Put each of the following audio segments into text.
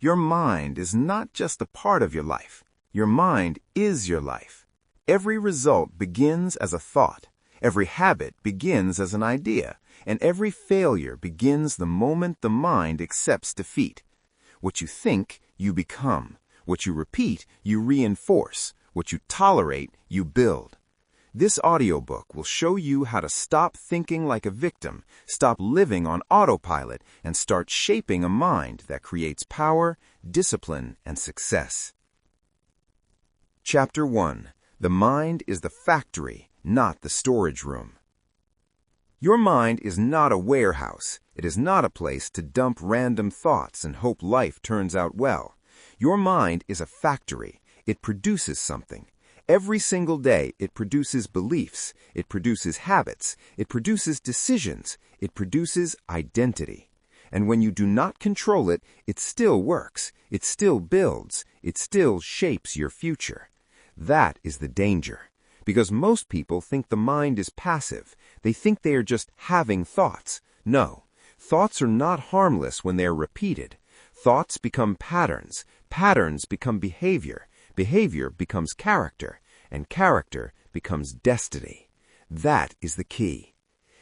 Your mind is not just a part of your life. Your mind is your life. Every result begins as a thought. Every habit begins as an idea. And every failure begins the moment the mind accepts defeat. What you think, you become. What you repeat, you reinforce. What you tolerate, you build. This audiobook will show you how to stop thinking like a victim, stop living on autopilot, and start shaping a mind that creates power, discipline, and success. Chapter 1. The mind is the factory, not the storage room. Your mind is not a warehouse. It is not a place to dump random thoughts and hope life turns out well. Your mind is a factory. It produces something. Every single day, it produces beliefs, it produces habits, it produces decisions, it produces identity. And when you do not control it, it still works, it still builds, it still shapes your future. That is the danger. Because most people think the mind is passive. They think they are just having thoughts. No, thoughts are not harmless when they are repeated. Thoughts become patterns, patterns become behavior. Behavior becomes character, and character becomes destiny. That is the key.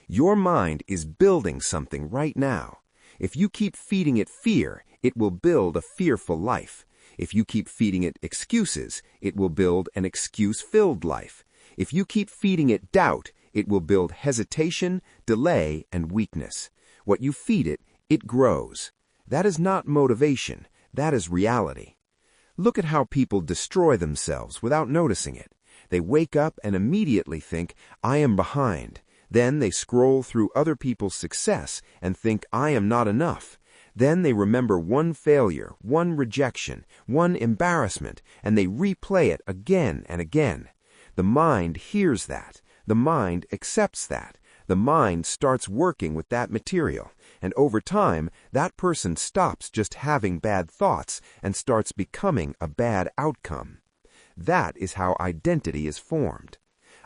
Your mind is building something right now. If you keep feeding it fear, it will build a fearful life. If you keep feeding it excuses, it will build an excuse-filled life. If you keep feeding it doubt, it will build hesitation, delay, and weakness. What you feed it, it grows. That is not motivation. That is reality. Look at how people destroy themselves without noticing it. They wake up and immediately think, I am behind. Then they scroll through other people's success and think, I am not enough. Then they remember one failure, one rejection, one embarrassment, and they replay it again and again. The mind hears that. The mind accepts that. The mind starts working with that material, and over time, that person stops just having bad thoughts and starts becoming a bad outcome. That is how identity is formed.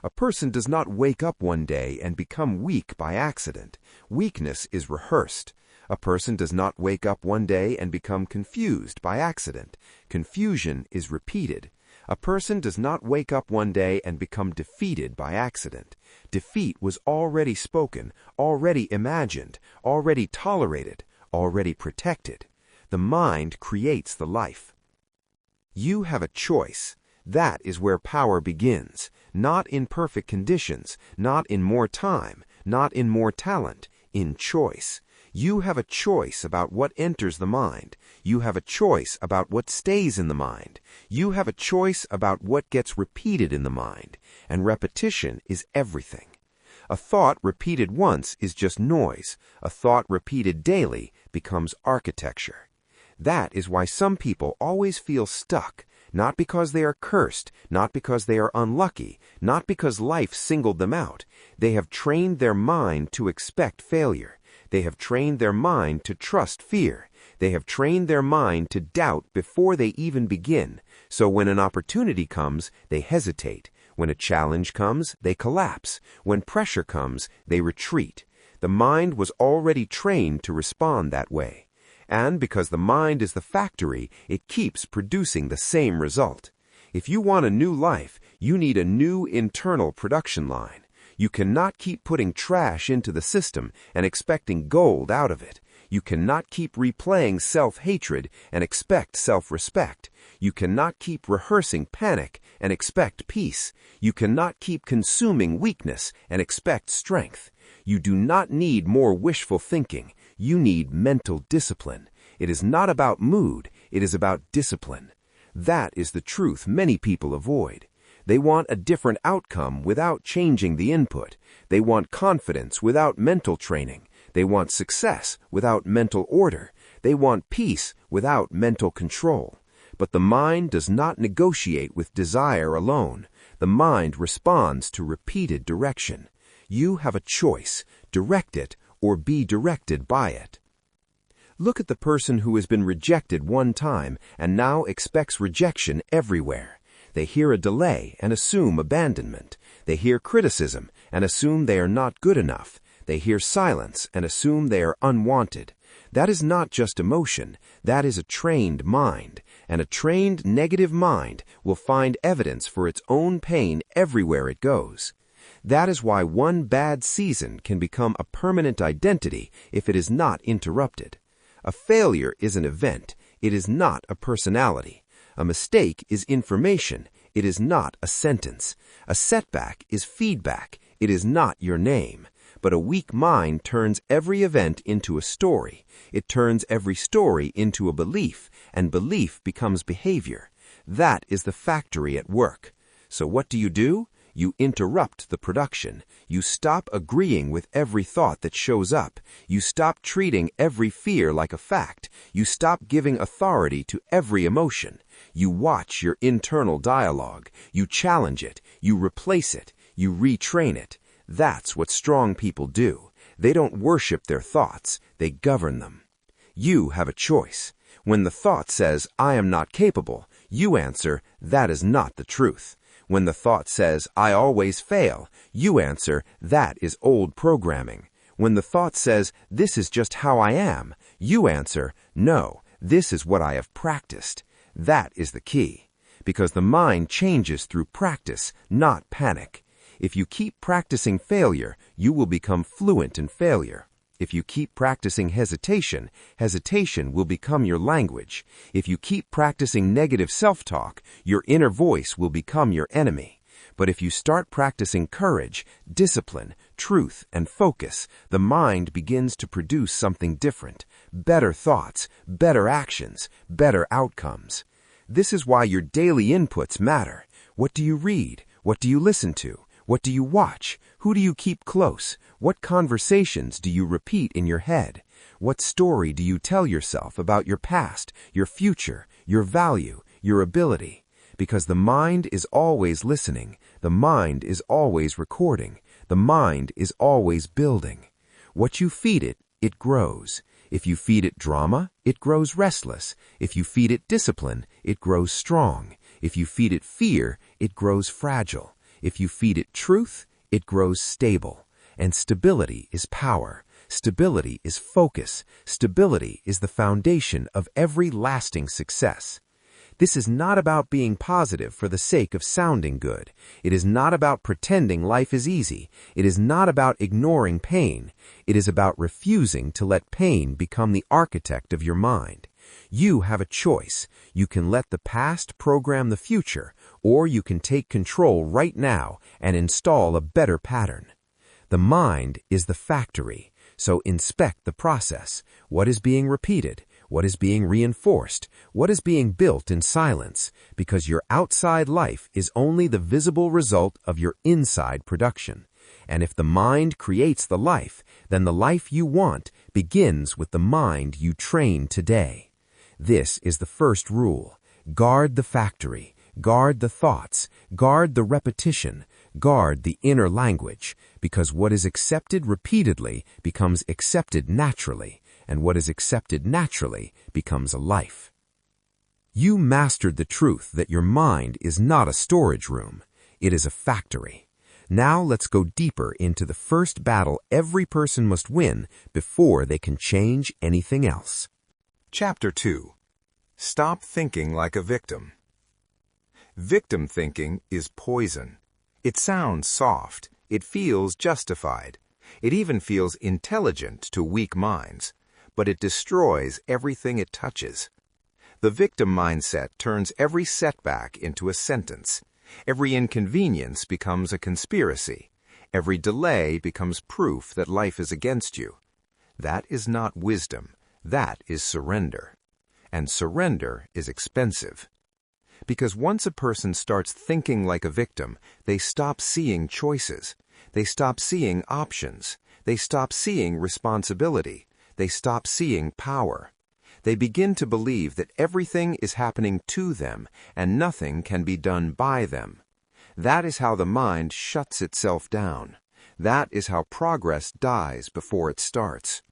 A person does not wake up one day and become weak by accident. Weakness is rehearsed. A person does not wake up one day and become confused by accident. Confusion is repeated. A person does not wake up one day and become defeated by accident. Defeat was already spoken, already imagined, already tolerated, already protected. The mind creates the life. You have a choice. That is where power begins. Not in perfect conditions, not in more time, not in more talent, in choice. You have a choice about what enters the mind. You have a choice about what stays in the mind. You have a choice about what gets repeated in the mind. And repetition is everything. A thought repeated once is just noise. A thought repeated daily becomes architecture. That is why some people always feel stuck. Not because they are cursed, not because they are unlucky, not because life singled them out. They have trained their mind to expect failure. They have trained their mind to trust fear. They have trained their mind to doubt before they even begin. So when an opportunity comes, they hesitate. When a challenge comes, they collapse. When pressure comes, they retreat. The mind was already trained to respond that way. And because the mind is the factory, it keeps producing the same result. If you want a new life, you need a new internal production line. You cannot keep putting trash into the system and expecting gold out of it. You cannot keep replaying self-hatred and expect self-respect. You cannot keep rehearsing panic and expect peace. You cannot keep consuming weakness and expect strength. You do not need more wishful thinking. You need mental discipline. It is not about mood. It is about discipline. That is the truth many people avoid. They want a different outcome without changing the input. They want confidence without mental training. They want success without mental order. They want peace without mental control. But the mind does not negotiate with desire alone. The mind responds to repeated direction. You have a choice: direct it or be directed by it. Look at the person who has been rejected one time and now expects rejection everywhere. They hear a delay and assume abandonment. They hear criticism and assume they are not good enough. They hear silence and assume they are unwanted. That is not just emotion, that is a trained mind, and a trained negative mind will find evidence for its own pain everywhere it goes. That is why one bad season can become a permanent identity if it is not interrupted. A failure is an event, it is not a personality. A mistake is information, it is not a sentence. A setback is feedback, it is not your name. But a weak mind turns every event into a story. It turns every story into a belief, and belief becomes behavior. That is the factory at work. So what do? You interrupt the production. You stop agreeing with every thought that shows up. You stop treating every fear like a fact. You stop giving authority to every emotion. You watch your internal dialogue. You challenge it. You replace it. You retrain it. That's what strong people do. They don't worship their thoughts. They govern them. You have a choice. When the thought says, I am not capable, you answer, that is not the truth. When the thought says, I always fail, you answer, that is old programming. When the thought says, this is just how I am, you answer, no, this is what I have practiced. That is the key. Because the mind changes through practice, not panic. If you keep practicing failure, you will become fluent in failure. If you keep practicing hesitation, hesitation will become your language. If you keep practicing negative self-talk, your inner voice will become your enemy. But if you start practicing courage, discipline, truth, and focus, the mind begins to produce something different. Better thoughts, better actions, better outcomes. This is why your daily inputs matter. What do you read? What do you listen to? What do you watch? Who do you keep close? What conversations do you repeat in your head? What story do you tell yourself about your past, your future, your value, your ability? Because the mind is always listening. The mind is always recording. The mind is always building. What you feed it, it grows. If you feed it drama, it grows restless. If you feed it discipline, it grows strong. If you feed it fear, it grows fragile. If you feed it truth, it grows stable. And stability is power. Stability is focus. Stability is the foundation of every lasting success. This is not about being positive for the sake of sounding good. It is not about pretending life is easy. It is not about ignoring pain. It is about refusing to let pain become the architect of your mind. You have a choice. You can let the past program the future, or you can take control right now and install a better pattern. The mind is the factory, so inspect the process. What is being repeated? What is being reinforced? What is being built in silence? Because your outside life is only the visible result of your inside production. And if the mind creates the life, then the life you want begins with the mind you train today. This is the first rule. Guard the factory. Guard the thoughts. Guard the repetition. Guard the inner language. Because what is accepted repeatedly becomes accepted naturally, and what is accepted naturally becomes a life. You mastered the truth that your mind is not a storage room. It is a factory. Now let's go deeper into the first battle every person must win before they can change anything else. Chapter 2. Stop thinking like a victim. Victim thinking is poison. It sounds soft. It feels justified. It even feels intelligent to weak minds. But it destroys everything it touches. The victim mindset turns every setback into a sentence. Every inconvenience becomes a conspiracy. Every delay becomes proof that life is against you. That is not wisdom. That is surrender. And surrender is expensive. Because once a person starts thinking like a victim, they stop seeing choices. They stop seeing options. They stop seeing responsibility. They stop seeing power. They begin to believe that everything is happening to them and nothing can be done by them. That is how the mind shuts itself down. That is how progress dies before it starts.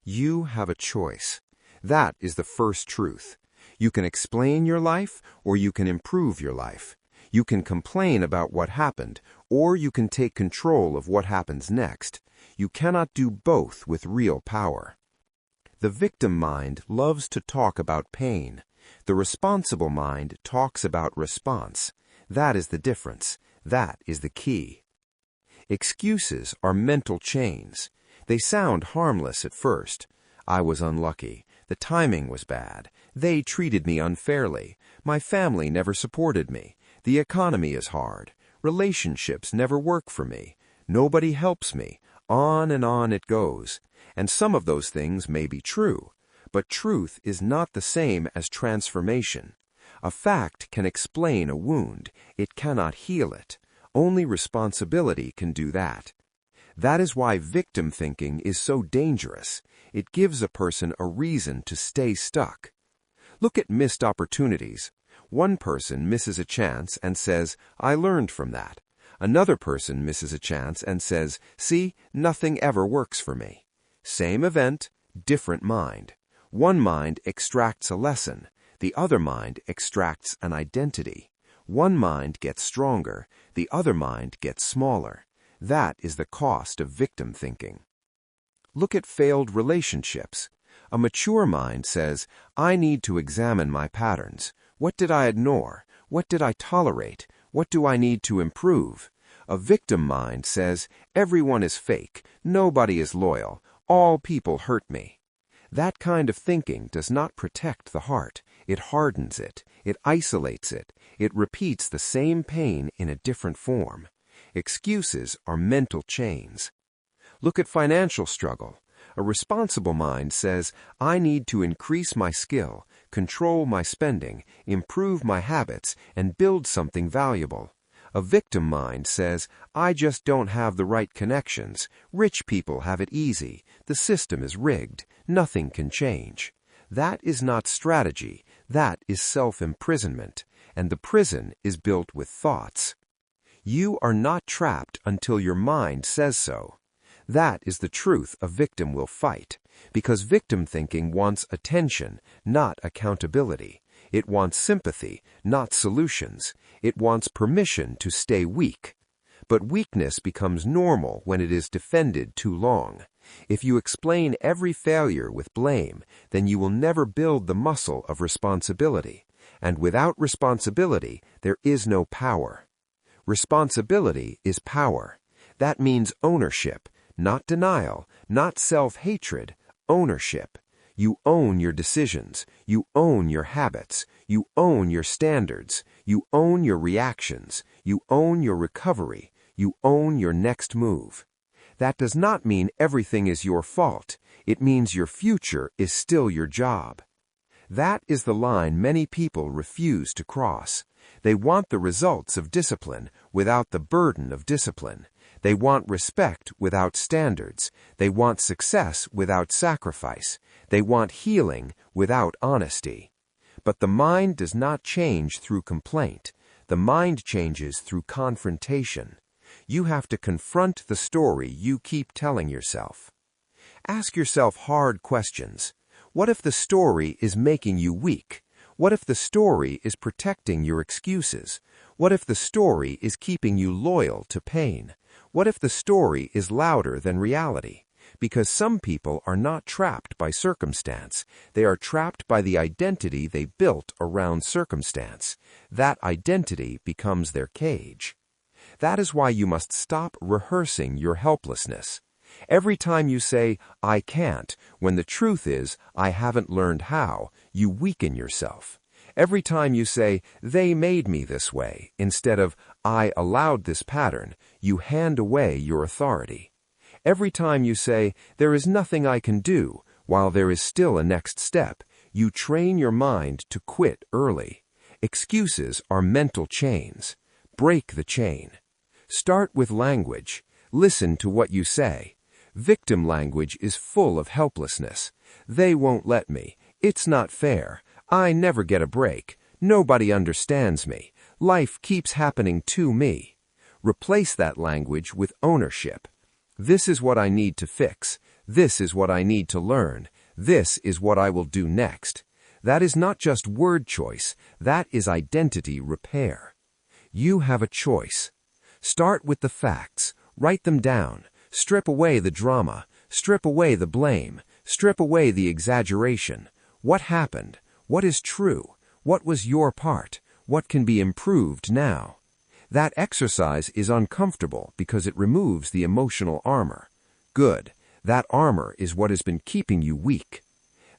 You have a choice. That is the first truth. You can explain your life or you can improve your life. You can complain about what happened or you can take control of what happens next. You cannot do both with real power. The victim mind loves to talk about pain. The responsible mind talks about response. That is the difference. That is the key. Excuses are mental chains. They sound harmless at first. I was unlucky. The timing was bad. They treated me unfairly. My family never supported me. The economy is hard. Relationships never work for me. Nobody helps me. On and on it goes. And some of those things may be true. But truth is not the same as transformation. A fact can explain a wound. It cannot heal it. Only responsibility can do that. That is why victim thinking is so dangerous. It gives a person a reason to stay stuck. Look at missed opportunities. One person misses a chance and says, I learned from that. Another person misses a chance and says, see, nothing ever works for me. Same event, different mind. One mind extracts a lesson. The other mind extracts an identity. One mind gets stronger. The other mind gets smaller. That is the cost of victim thinking. Look at failed relationships. A mature mind says, I need to examine my patterns. What did I ignore? What did I tolerate? What do I need to improve? A victim mind says, everyone is fake. Nobody is loyal. All people hurt me. That kind of thinking does not protect the heart. It hardens it. It isolates it. It repeats the same pain in a different form. Excuses are mental chains. Look at financial struggle. A responsible mind says, I need to increase my skill, control my spending, improve my habits, and build something valuable. A victim mind says, I just don't have the right connections. Rich people have it easy. The system is rigged. Nothing can change. That is not strategy. That is self-imprisonment. And the prison is built with thoughts. You are not trapped until your mind says so. That is the truth a victim will fight, because victim thinking wants attention, not accountability. It wants sympathy, not solutions. It wants permission to stay weak. But weakness becomes normal when it is defended too long. If you explain every failure with blame, then you will never build the muscle of responsibility. And without responsibility, there is no power. Responsibility is power. That means ownership. Not denial, not self-hatred, ownership. You own your decisions. You own your habits. You own your standards. You own your reactions. You own your recovery. You own your next move. That does not mean everything is your fault. It means your future is still your job. That is the line many people refuse to cross. They want the results of discipline without the burden of discipline. They want respect without standards. They want success without sacrifice. They want healing without honesty. But the mind does not change through complaint. The mind changes through confrontation. You have to confront the story you keep telling yourself. Ask yourself hard questions. What if the story is making you weak? What if the story is protecting your excuses? What if the story is keeping you loyal to pain? What if the story is louder than reality? Because some people are not trapped by circumstance. They are trapped by the identity they built around circumstance. That identity becomes their cage. That is why you must stop rehearsing your helplessness. Every time you say, I can't, when the truth is, I haven't learned how, you weaken yourself. Every time you say, they made me this way, instead of, I allowed this pattern, you hand away your authority. Every time you say, there is nothing I can do, while there is still a next step, you train your mind to quit early. Excuses are mental chains. Break the chain. Start with language. Listen to what you say. Victim language is full of helplessness. They won't let me. It's not fair. I never get a break. Nobody understands me. Life keeps happening to me. Replace that language with ownership. This is what I need to fix. This is what I need to learn. This is what I will do next. That is not just word choice. That is identity repair. You have a choice. Start with the facts. Write them down. Strip away the drama. Strip away the blame. Strip away the exaggeration. What happened? What is true? What was your part? What can be improved now? That exercise is uncomfortable because it removes the emotional armor. Good. That armor is what has been keeping you weak.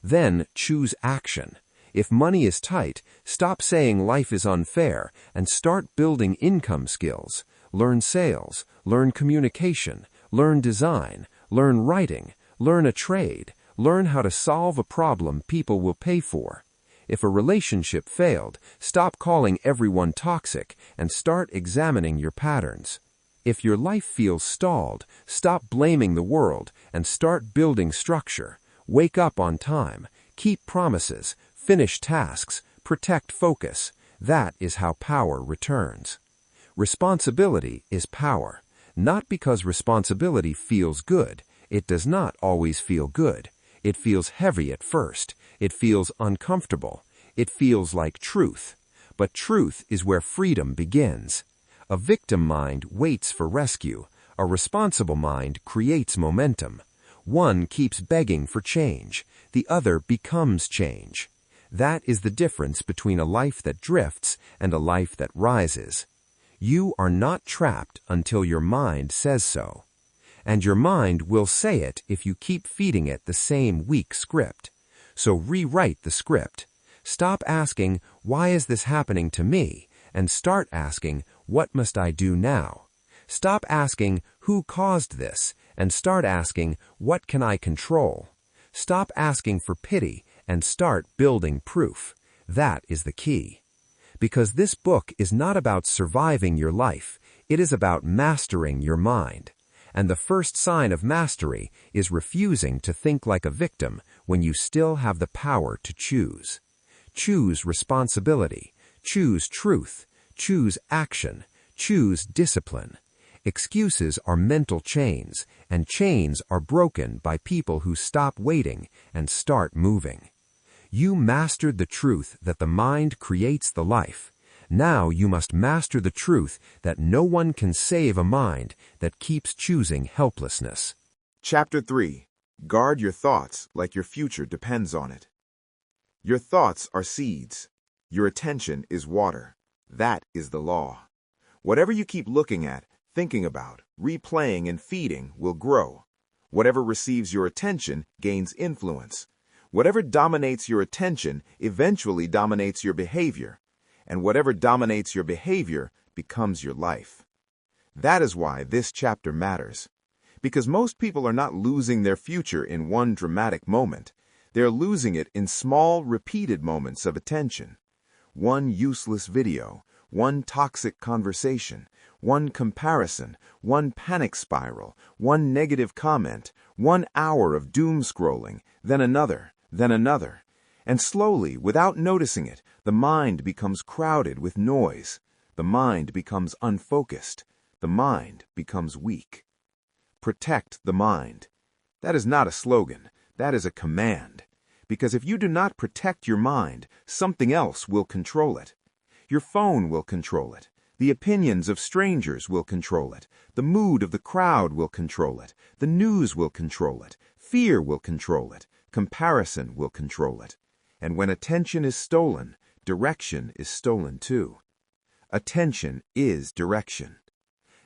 Then choose action. If money is tight, stop saying life is unfair and start building income skills. Learn sales, learn communication, learn design, learn writing, learn a trade, learn how to solve a problem people will pay for. If a relationship failed, stop calling everyone toxic and start examining your patterns. If your life feels stalled, stop blaming the world and start building structure. Wake up on time, keep promises, finish tasks, protect focus. That is how power returns. Responsibility is power. Not because responsibility feels good. It does not always feel good. It feels heavy at first. It feels uncomfortable. It feels like truth. But truth is where freedom begins. A victim mind waits for rescue. A responsible mind creates momentum. One keeps begging for change. The other becomes change. That is the difference between a life that drifts and a life that rises. You are not trapped until your mind says so. And your mind will say it if you keep feeding it the same weak script. So rewrite the script. Stop asking, why is this happening to me? And start asking, what must I do now? Stop asking, who caused this? And start asking, what can I control? Stop asking for pity and start building proof. That is the key. Because this book is not about surviving your life. It is about mastering your mind. And the first sign of mastery is refusing to think like a victim when you still have the power to choose. Choose responsibility. Choose truth. Choose action. Choose discipline. Excuses are mental chains, and chains are broken by people who stop waiting and start moving. You mastered the truth that the mind creates the life. Now you must master the truth that no one can save a mind that keeps choosing helplessness. Chapter 3. Guard your thoughts like your future depends on it. Your thoughts are seeds. Your attention is water. That is the law. Whatever you keep looking at, thinking about, replaying, and feeding will grow. Whatever receives your attention gains influence. Whatever dominates your attention eventually dominates your behavior. And whatever dominates your behavior becomes your life. That is why this chapter matters. Because most people are not losing their future in one dramatic moment. They're losing it in small, repeated moments of attention. One useless video, one toxic conversation, one comparison, one panic spiral, one negative comment, 1 hour of doom scrolling, then another, and slowly, without noticing it, the mind becomes crowded with noise. The mind becomes unfocused. The mind becomes weak. Protect the mind. That is not a slogan. That is a command. Because if you do not protect your mind, something else will control it. Your phone will control it. The opinions of strangers will control it. The mood of the crowd will control it. The news will control it. Fear will control it. Comparison will control it. And when attention is stolen, direction is stolen too. Attention is direction.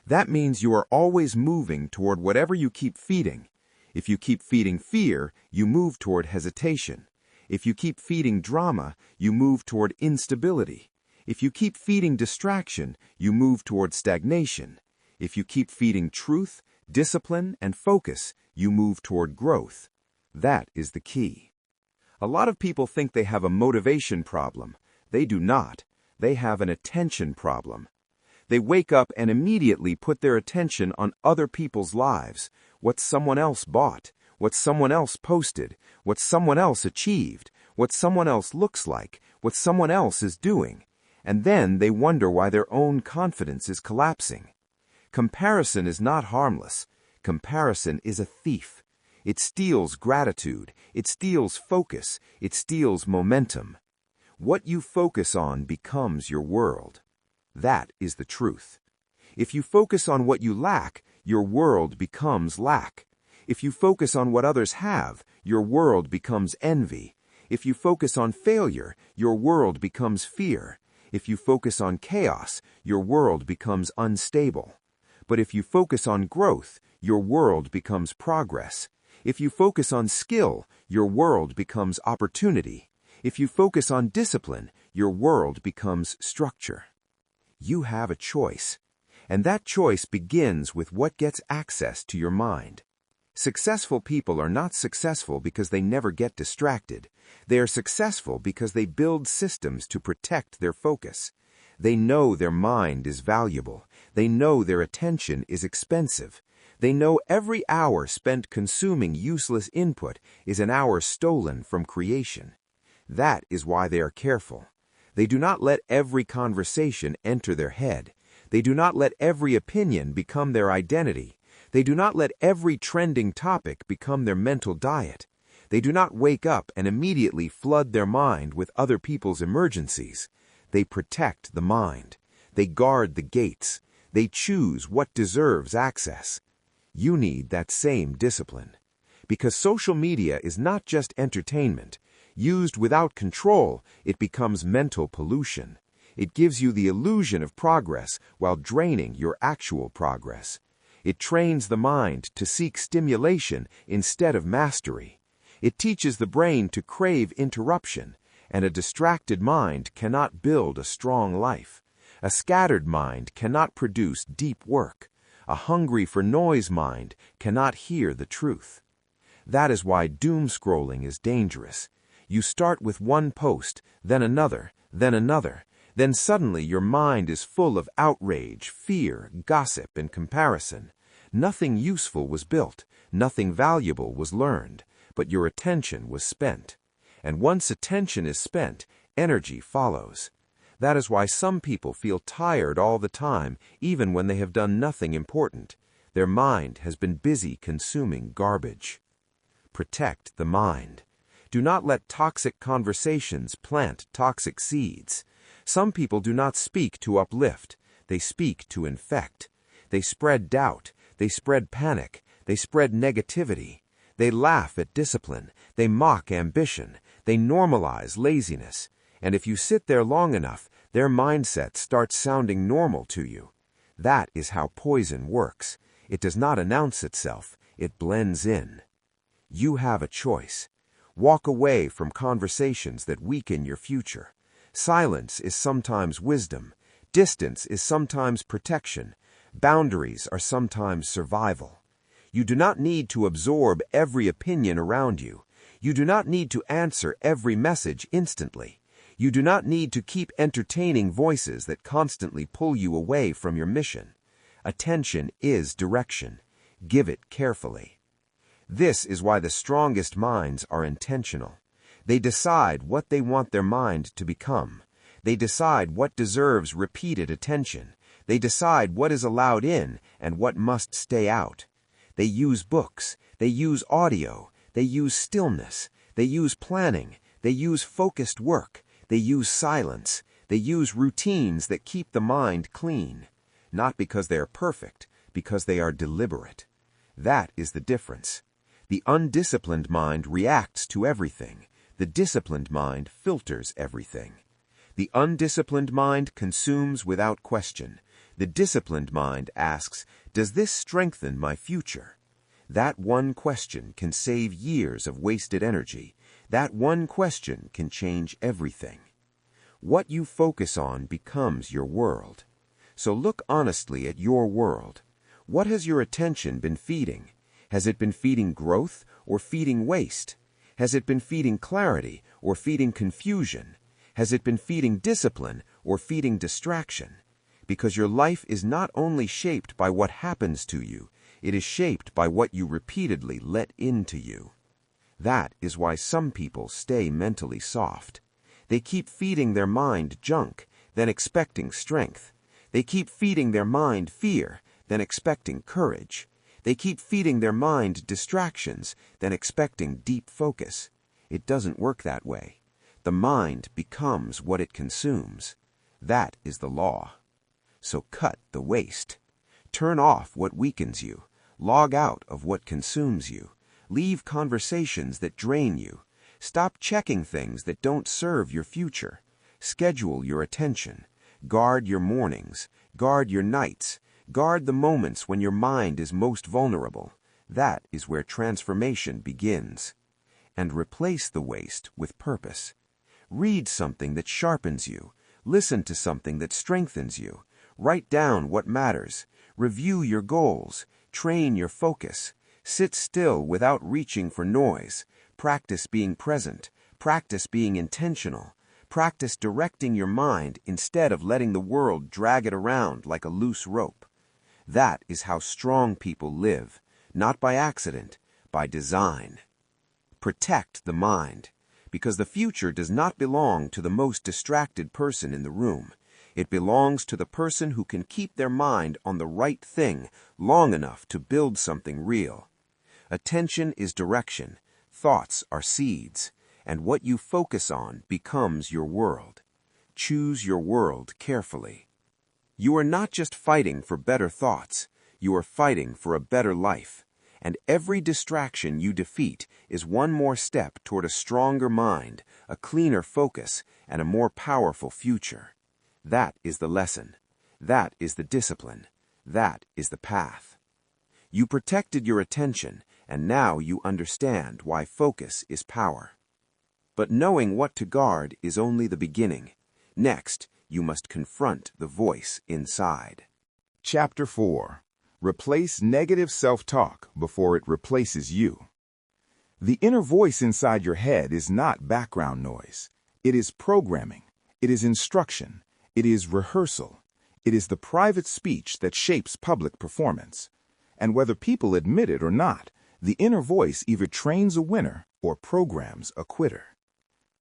That means you are always moving toward whatever you keep feeding. If you keep feeding fear, you move toward hesitation. If you keep feeding drama, you move toward instability. If you keep feeding distraction, you move toward stagnation. If you keep feeding truth, discipline, and focus, you move toward growth. That is the key. A lot of people think they have a motivation problem. They do not. They have an attention problem. They wake up and immediately put their attention on other people's lives, what someone else bought, what someone else posted, what someone else achieved, what someone else looks like, what someone else is doing. And then they wonder why their own confidence is collapsing. Comparison is not harmless. Comparison is a thief. It steals gratitude. It steals focus. It steals momentum. What you focus on becomes your world. That is the truth. If you focus on what you lack, your world becomes lack. If you focus on what others have, your world becomes envy. If you focus on failure, your world becomes fear. If you focus on chaos, your world becomes unstable. But if you focus on growth, your world becomes progress. If you focus on skill, your world becomes opportunity. If you focus on discipline, your world becomes structure. You have a choice, and that choice begins with what gets access to your mind. Successful people are not successful because they never get distracted. They are successful because they build systems to protect their focus. They know their mind is valuable. They know their attention is expensive. They know every hour spent consuming useless input is an hour stolen from creation. That is why they are careful. They do not let every conversation enter their head. They do not let every opinion become their identity. They do not let every trending topic become their mental diet. They do not wake up and immediately flood their mind with other people's emergencies. They protect the mind. They guard the gates. They choose what deserves access. You need that same discipline. Because social media is not just entertainment. Used without control, it becomes mental pollution. It gives you the illusion of progress while draining your actual progress. It trains the mind to seek stimulation instead of mastery. It teaches the brain to crave interruption, and a distracted mind cannot build a strong life. A scattered mind cannot produce deep work. A hungry for noise mind cannot hear the truth. That is why doom scrolling is dangerous. You start with one post, then another, then suddenly your mind is full of outrage, fear, gossip, and comparison. Nothing useful was built, nothing valuable was learned, but your attention was spent. And once attention is spent, energy follows. That is why some people feel tired all the time, even when they have done nothing important. Their mind has been busy consuming garbage. Protect the mind. Do not let toxic conversations plant toxic seeds. Some people do not speak to uplift. They speak to infect. They spread doubt. They spread panic. They spread negativity. They laugh at discipline. They mock ambition. They normalize laziness. And if you sit there long enough, their mindset starts sounding normal to you. That is how poison works. It does not announce itself. It blends in. You have a choice. Walk away from conversations that weaken your future. Silence is sometimes wisdom. Distance is sometimes protection. Boundaries are sometimes survival. You do not need to absorb every opinion around you. You do not need to answer every message instantly. You do not need to keep entertaining voices that constantly pull you away from your mission. Attention is direction. Give it carefully. This is why the strongest minds are intentional. They decide what they want their mind to become. They decide what deserves repeated attention. They decide what is allowed in and what must stay out. They use books. They use audio. They use stillness. They use planning. They use focused work. They use silence. They use routines that keep the mind clean. Not because they are perfect, because they are deliberate. That is the difference. The undisciplined mind reacts to everything. The disciplined mind filters everything. The undisciplined mind consumes without question. The disciplined mind asks, does this strengthen my future? That one question can save years of wasted energy. That one question can change everything. What you focus on becomes your world. So look honestly at your world. What has your attention been feeding? Has it been feeding growth or feeding waste? Has it been feeding clarity or feeding confusion? Has it been feeding discipline or feeding distraction? Because your life is not only shaped by what happens to you, it is shaped by what you repeatedly let into you. That is why some people stay mentally soft. They keep feeding their mind junk, then expecting strength. They keep feeding their mind fear, then expecting courage. They keep feeding their mind distractions, then expecting deep focus. It doesn't work that way. The mind becomes what it consumes. That is the law. So cut the waste. Turn off what weakens you. Log out of what consumes you. Leave conversations that drain you. Stop checking things that don't serve your future. Schedule your attention. Guard your mornings. Guard your nights. Guard the moments when your mind is most vulnerable. That is where transformation begins. And replace the waste with purpose. Read something that sharpens you. Listen to something that strengthens you. Write down what matters. Review your goals. Train your focus. Sit still without reaching for noise. Practice being present. Practice being intentional. Practice directing your mind instead of letting the world drag it around like a loose rope. That is how strong people live, not by accident, by design. Protect the mind, because the future does not belong to the most distracted person in the room. It belongs to the person who can keep their mind on the right thing long enough to build something real. Attention is direction, thoughts are seeds, and what you focus on becomes your world. Choose your world carefully. You are not just fighting for better thoughts, you are fighting for a better life. And every distraction you defeat is one more step toward a stronger mind, a cleaner focus, and a more powerful future. That is the lesson. That is the discipline. That is the path. You protected your attention, and now you understand why focus is power. But knowing what to guard is only the beginning. Next, you must confront the voice inside. Chapter 4. Replace negative self-talk before it replaces you. The inner voice inside your head is not background noise. It is programming. It is instruction. It is rehearsal. It is the private speech that shapes public performance. And whether people admit it or not, the inner voice either trains a winner or programs a quitter.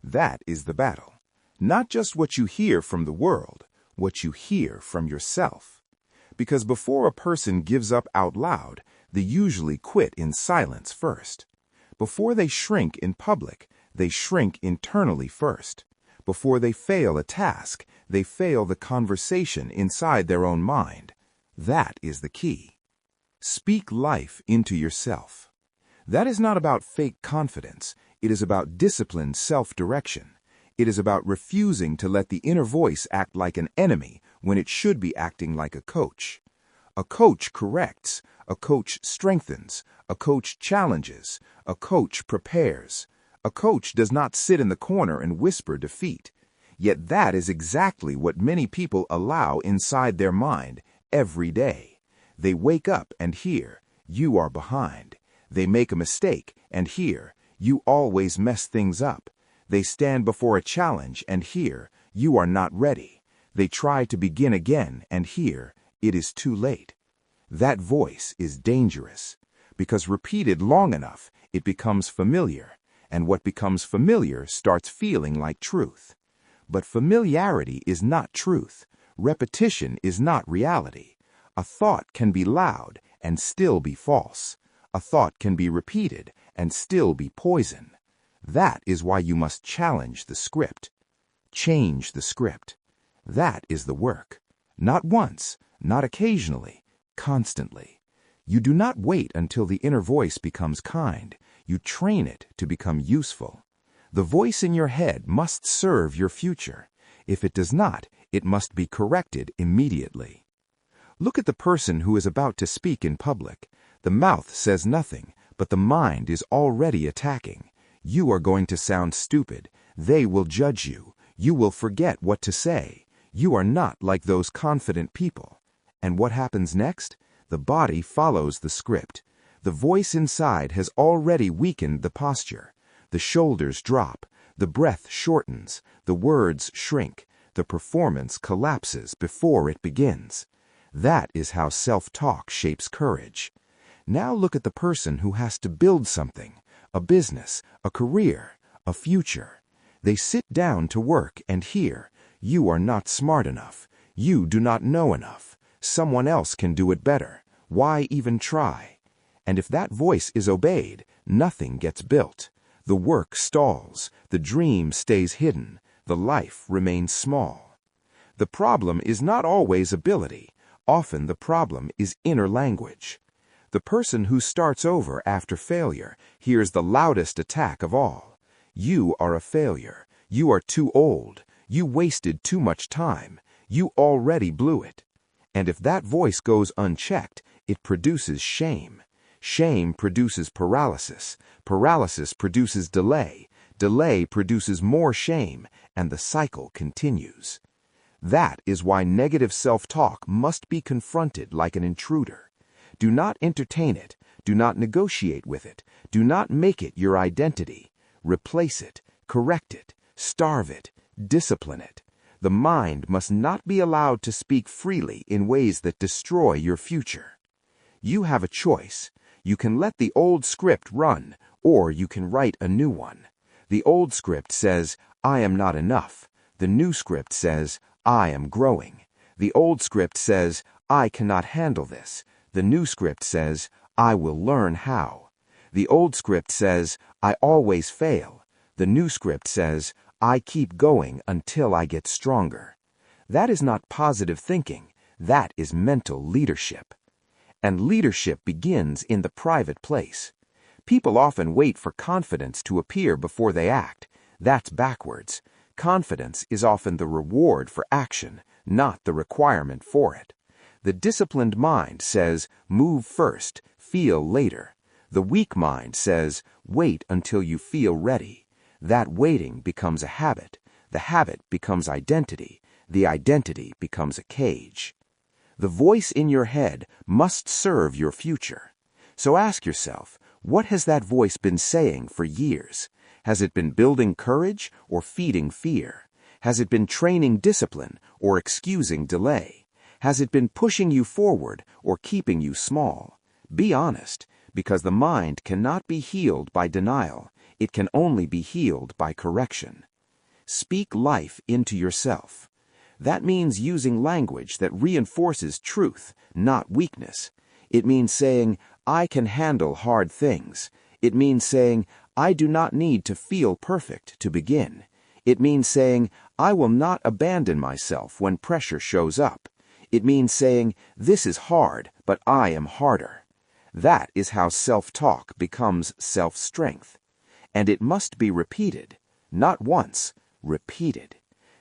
That is the battle. Not just what you hear from the world, what you hear from yourself. Because before a person gives up out loud, they usually quit in silence first. Before they shrink in public, they shrink internally first. Before they fail a task, they fail the conversation inside their own mind. That is the key. Speak life into yourself. That is not about fake confidence. It is about disciplined self-direction. It is about refusing to let the inner voice act like an enemy when it should be acting like a coach. A coach corrects, a coach strengthens, a coach challenges, a coach prepares. A coach does not sit in the corner and whisper defeat. Yet that is exactly what many people allow inside their mind every day. They wake up and hear, "You are behind." They make a mistake and hear, "You always mess things up." They stand before a challenge and hear, "You are not ready." They try to begin again and hear, "It is too late." That voice is dangerous, because repeated long enough, it becomes familiar, and what becomes familiar starts feeling like truth. But familiarity is not truth. Repetition is not reality. A thought can be loud and still be false. A thought can be repeated and still be poison. That is why you must challenge the script. Change the script. That is the work. Not once, not occasionally, constantly. You do not wait until the inner voice becomes kind. You train it to become useful. The voice in your head must serve your future. If it does not, it must be corrected immediately. Look at the person who is about to speak in public. The mouth says nothing, but the mind is already attacking. You are going to sound stupid. They will judge you. You will forget what to say. You are not like those confident people. And what happens next? The body follows the script. The voice inside has already weakened the posture. The shoulders drop. The breath shortens. The words shrink. The performance collapses before it begins. That is how self-talk shapes courage. Now look at the person who has to build something, a business, a career, a future. They sit down to work and hear, "You are not smart enough. You do not know enough. Someone else can do it better. Why even try?" And if that voice is obeyed, nothing gets built. The work stalls. The dream stays hidden. The life remains small. The problem is not always ability. Often the problem is inner language. The person who starts over after failure hears the loudest attack of all. You are a failure. You are too old. You wasted too much time. You already blew it. And if that voice goes unchecked, it produces shame. Shame produces paralysis. Paralysis produces delay. Delay produces more shame, and the cycle continues. That is why negative self-talk must be confronted like an intruder. Do not entertain it. Do not negotiate with it. Do not make it your identity. Replace it, correct it, starve it, discipline it. The mind must not be allowed to speak freely in ways that destroy your future. You have a choice. You can let the old script run, or you can write a new one. The old script says, I am not enough. The new script says, I am growing. The old script says, I cannot handle this. The new script says, I will learn how. The old script says, I always fail. The new script says, I keep going until I get stronger. That is not positive thinking. That is mental leadership. And leadership begins in the private place. People often wait for confidence to appear before they act. That's backwards. Confidence is often the reward for action, not the requirement for it. The disciplined mind says, move first, feel later. The weak mind says, wait until you feel ready. That waiting becomes a habit. The habit becomes identity. The identity becomes a cage. The voice in your head must serve your future. So ask yourself, what has that voice been saying for years? Has it been building courage or feeding fear? Has it been training discipline or excusing delay? Has it been pushing you forward or keeping you small? Be honest, because the mind cannot be healed by denial. It can only be healed by correction. Speak life into yourself. That means using language that reinforces truth, not weakness. It means saying, I can handle hard things. It means saying, I do not need to feel perfect to begin. It means saying, I will not abandon myself when pressure shows up. It means saying, this is hard, but I am harder. That is how self-talk becomes self-strength. And it must be repeated, not once, repeated.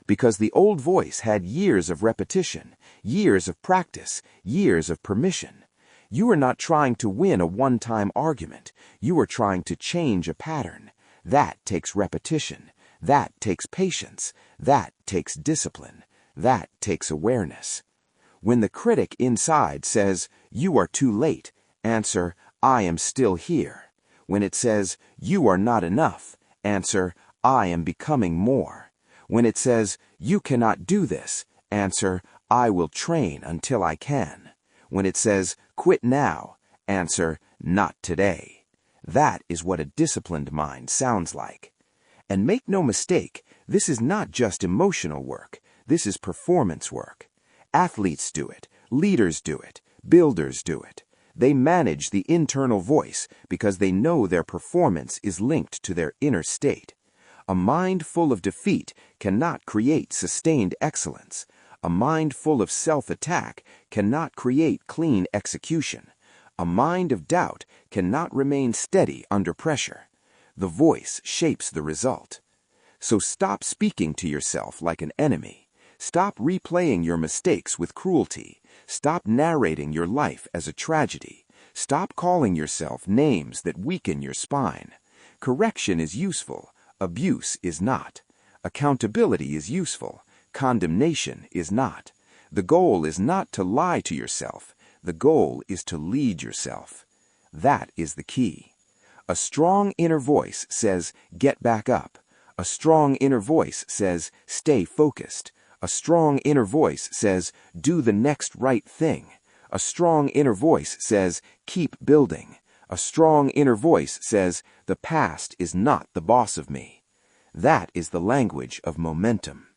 Because the old voice had years of repetition, years of practice, years of permission. You are not trying to win a one-time argument. You are trying to change a pattern. That takes repetition. That takes patience. That takes discipline. That takes awareness. When the critic inside says, you are too late, answer, I am still here. When it says, you are not enough, answer, I am becoming more. When it says, you cannot do this, answer, I will train until I can. When it says, quit now, answer, not today. That is what a disciplined mind sounds like. And make no mistake, this is not just emotional work. This is performance work. Athletes do it. Leaders do it. Builders do it. They manage the internal voice because they know their performance is linked to their inner state. A mind full of defeat cannot create sustained excellence. A mind full of self-attack cannot create clean execution. A mind of doubt cannot remain steady under pressure. The voice shapes the result. So stop speaking to yourself like an enemy. Stop replaying your mistakes with cruelty. Stop narrating your life as a tragedy. Stop calling yourself names that weaken your spine. Correction is useful. Abuse is not. Accountability is useful. Condemnation is not. The goal is not to lie to yourself. The goal is to lead yourself. That is the key. A strong inner voice says, get back up. A strong inner voice says, stay focused. A strong inner voice says, do the next right thing. A strong inner voice says, keep building. A strong inner voice says, the past is not the boss of me. That is the language of momentum.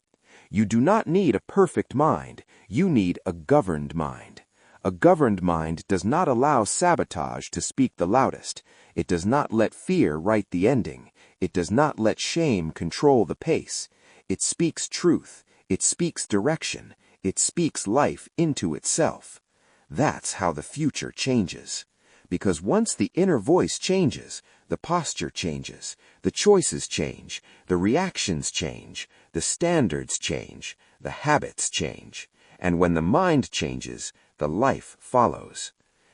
You do not need a perfect mind. You need a governed mind. A governed mind does not allow sabotage to speak the loudest. It does not let fear write the ending. It does not let shame control the pace. It speaks truth. It speaks direction. It speaks life into itself. That's how the future changes. because once the inner voice changes, the posture changes, the choices change, the reactions change, the standards change, the habits change, and when the mind changes, the life follows.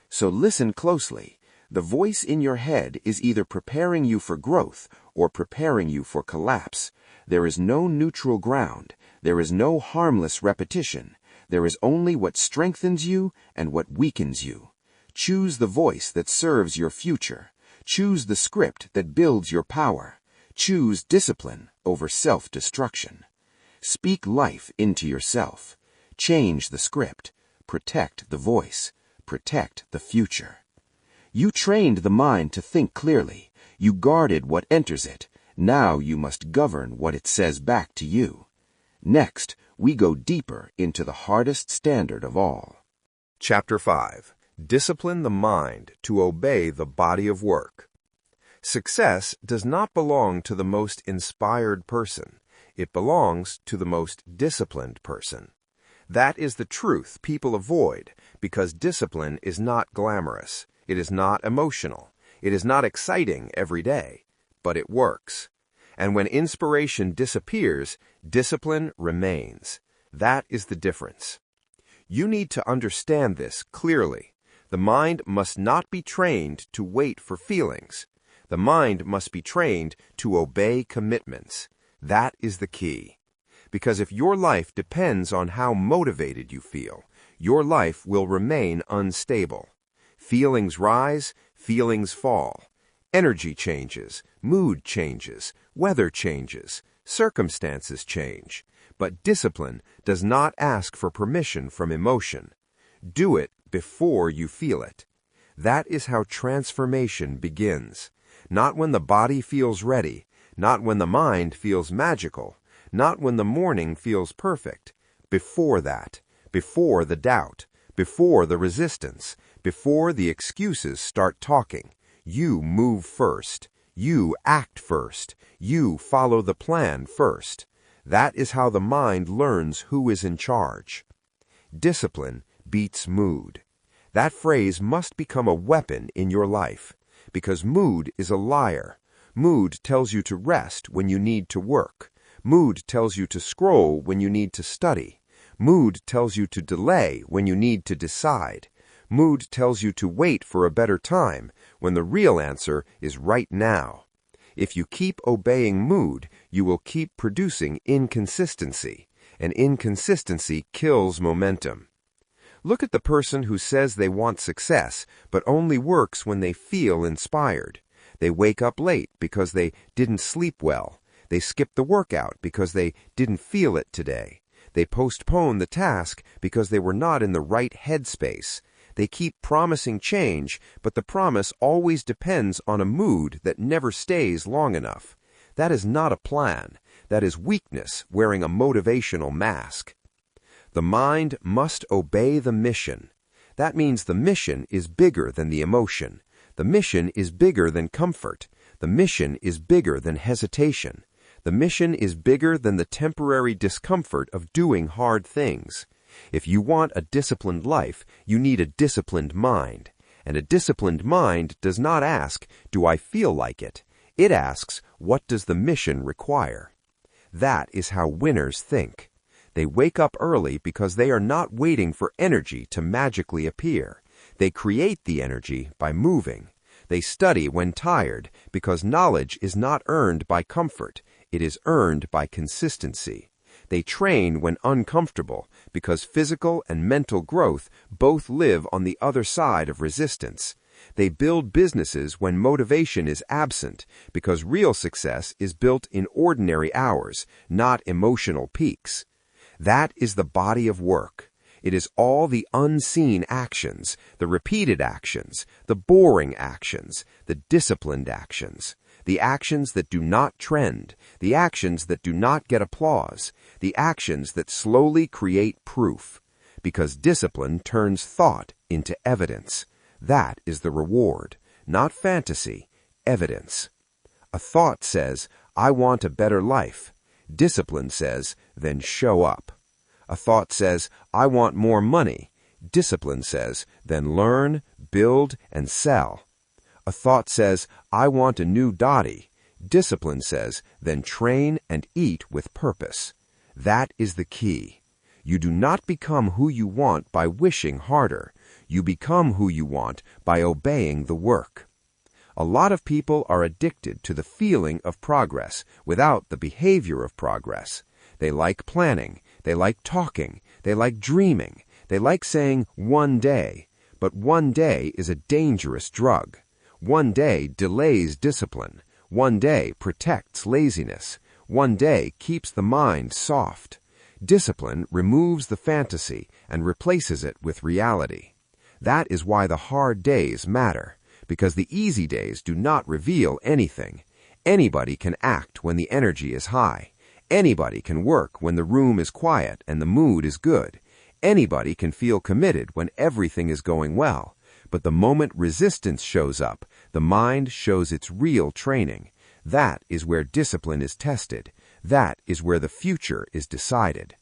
So listen closely. The voice in your head is either preparing you for growth or preparing you for collapse. There is no neutral ground. There is no harmless repetition. There is only what strengthens you and what weakens you. Choose the voice that serves your future. Choose the script that builds your power. Choose discipline over self-destruction. Speak life into yourself. Change the script. Protect the voice. Protect the future. You trained the mind to think clearly. You guarded what enters it. Now you must govern what it says back to you. Next, we go deeper into the hardest standard of all. Chapter 5. Discipline the mind to obey the body of work. Success does not belong to the most inspired person. It belongs to the most disciplined person. That is the truth people avoid because discipline is not glamorous. It is not emotional. It is not exciting every day, but it works. And when inspiration disappears, discipline remains. That is the difference. You need to understand this clearly. The mind must not be trained to wait for feelings. The mind must be trained to obey commitments. That is the key. Because if your life depends on how motivated you feel, your life will remain unstable. Feelings rise, feelings fall. Energy changes, mood changes, weather changes, circumstances change. But discipline does not ask for permission from emotion. Do it before you feel it. That is how transformation begins. Not when the body feels ready, not when the mind feels magical, not when the morning feels perfect. Before that, before the doubt, before the resistance, before the excuses start talking, you move first. You act first. You follow the plan first. That is how the mind learns who is in charge. Discipline beats mood. That phrase must become a weapon in your life, because mood is a liar. Mood tells you to rest when you need to work. Mood tells you to scroll when you need to study. Mood tells you to delay when you need to decide. Mood tells you to wait for a better time when the real answer is right now. If you keep obeying mood, you will keep producing inconsistency, and inconsistency kills momentum. Look at the person who says they want success, but only works when they feel inspired. They wake up late because they didn't sleep well. They skip the workout because they didn't feel it today. They postpone the task because they were not in the right headspace. They keep promising change, but the promise always depends on a mood that never stays long enough. That is not a plan. That is weakness wearing a motivational mask. The mind must obey the mission. That means the mission is bigger than the emotion. The mission is bigger than comfort. The mission is bigger than hesitation. The mission is bigger than the temporary discomfort of doing hard things. If you want a disciplined life, you need a disciplined mind. And a disciplined mind does not ask, "Do I feel like it?" It asks, "What does the mission require?" That is how winners think. They wake up early because they are not waiting for energy to magically appear. They create the energy by moving. They study when tired because knowledge is not earned by comfort. It is earned by consistency. They train when uncomfortable because physical and mental growth both live on the other side of resistance. They build businesses when motivation is absent because real success is built in ordinary hours, not emotional peaks. That is the body of work. It is all the unseen actions, the repeated actions, the boring actions, the disciplined actions, the actions that do not trend, the actions that do not get applause, the actions that slowly create proof. Because discipline turns thought into evidence. That is the reward, not fantasy, evidence. A thought says, "I want a better life." Discipline says, "Then show up." A thought says, "I want more money." Discipline says, "Then learn, build and sell. A thought says, I want a new Dottie. Discipline says, then train and eat with purpose. That is the key. You do not become who you want by wishing harder. You become who you want by obeying the work. A lot of people are addicted to the feeling of progress without the behavior of progress. They like planning. They like talking. They like dreaming. They like saying one day. But one day is a dangerous drug. One day delays discipline. One day protects laziness. One day keeps the mind soft. Discipline removes the fantasy and replaces it with reality. That is why the hard days matter, because the easy days do not reveal anything. Anybody can act when the energy is high. Anybody can work when the room is quiet and the mood is good. Anybody can feel committed when everything is going well. But the moment resistance shows up, the mind shows its real training. That is where discipline is tested. That is where the future is decided.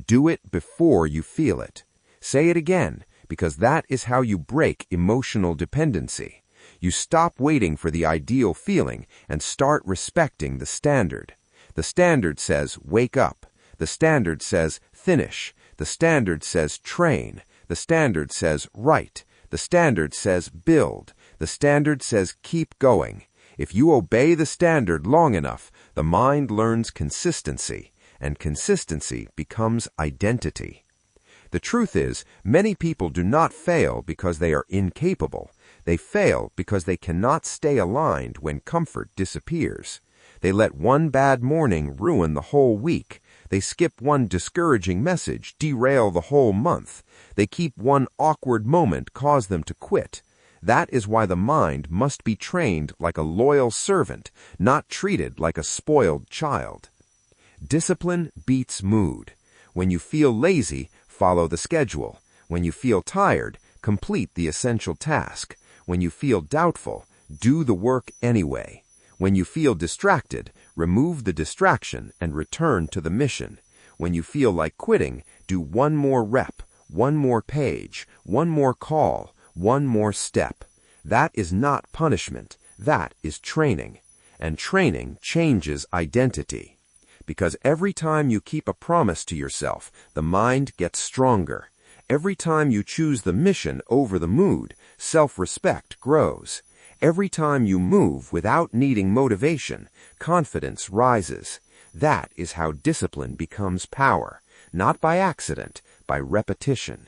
Do it before you feel it. Say it again, because that is how you break emotional dependency. You stop waiting for the ideal feeling and start respecting the standard. The standard says, wake up. The standard says, finish. The standard says, train. The standard says, write. The standard says, build. The standard says, keep going. If you obey the standard long enough, the mind learns consistency, and consistency becomes identity. The truth is, many people do not fail because they are incapable. They fail because they cannot stay aligned when comfort disappears. They let one bad morning ruin the whole week. They skip one discouraging message, derail the whole month. They keep one awkward moment cause them to quit. That is why the mind must be trained like a loyal servant, not treated like a spoiled child. Discipline beats mood. When you feel lazy, follow the schedule. When you feel tired, complete the essential task. When you feel doubtful, do the work anyway. When you feel distracted, remove the distraction and return to the mission. When you feel like quitting, do one more rep, one more page, one more call, one more step. That is not punishment. That is training. And training changes identity. Because every time you keep a promise to yourself, the mind gets stronger. Every time you choose the mission over the mood, self-respect grows. Every time you move without needing motivation, confidence rises. That is how discipline becomes power, not by accident, by repetition.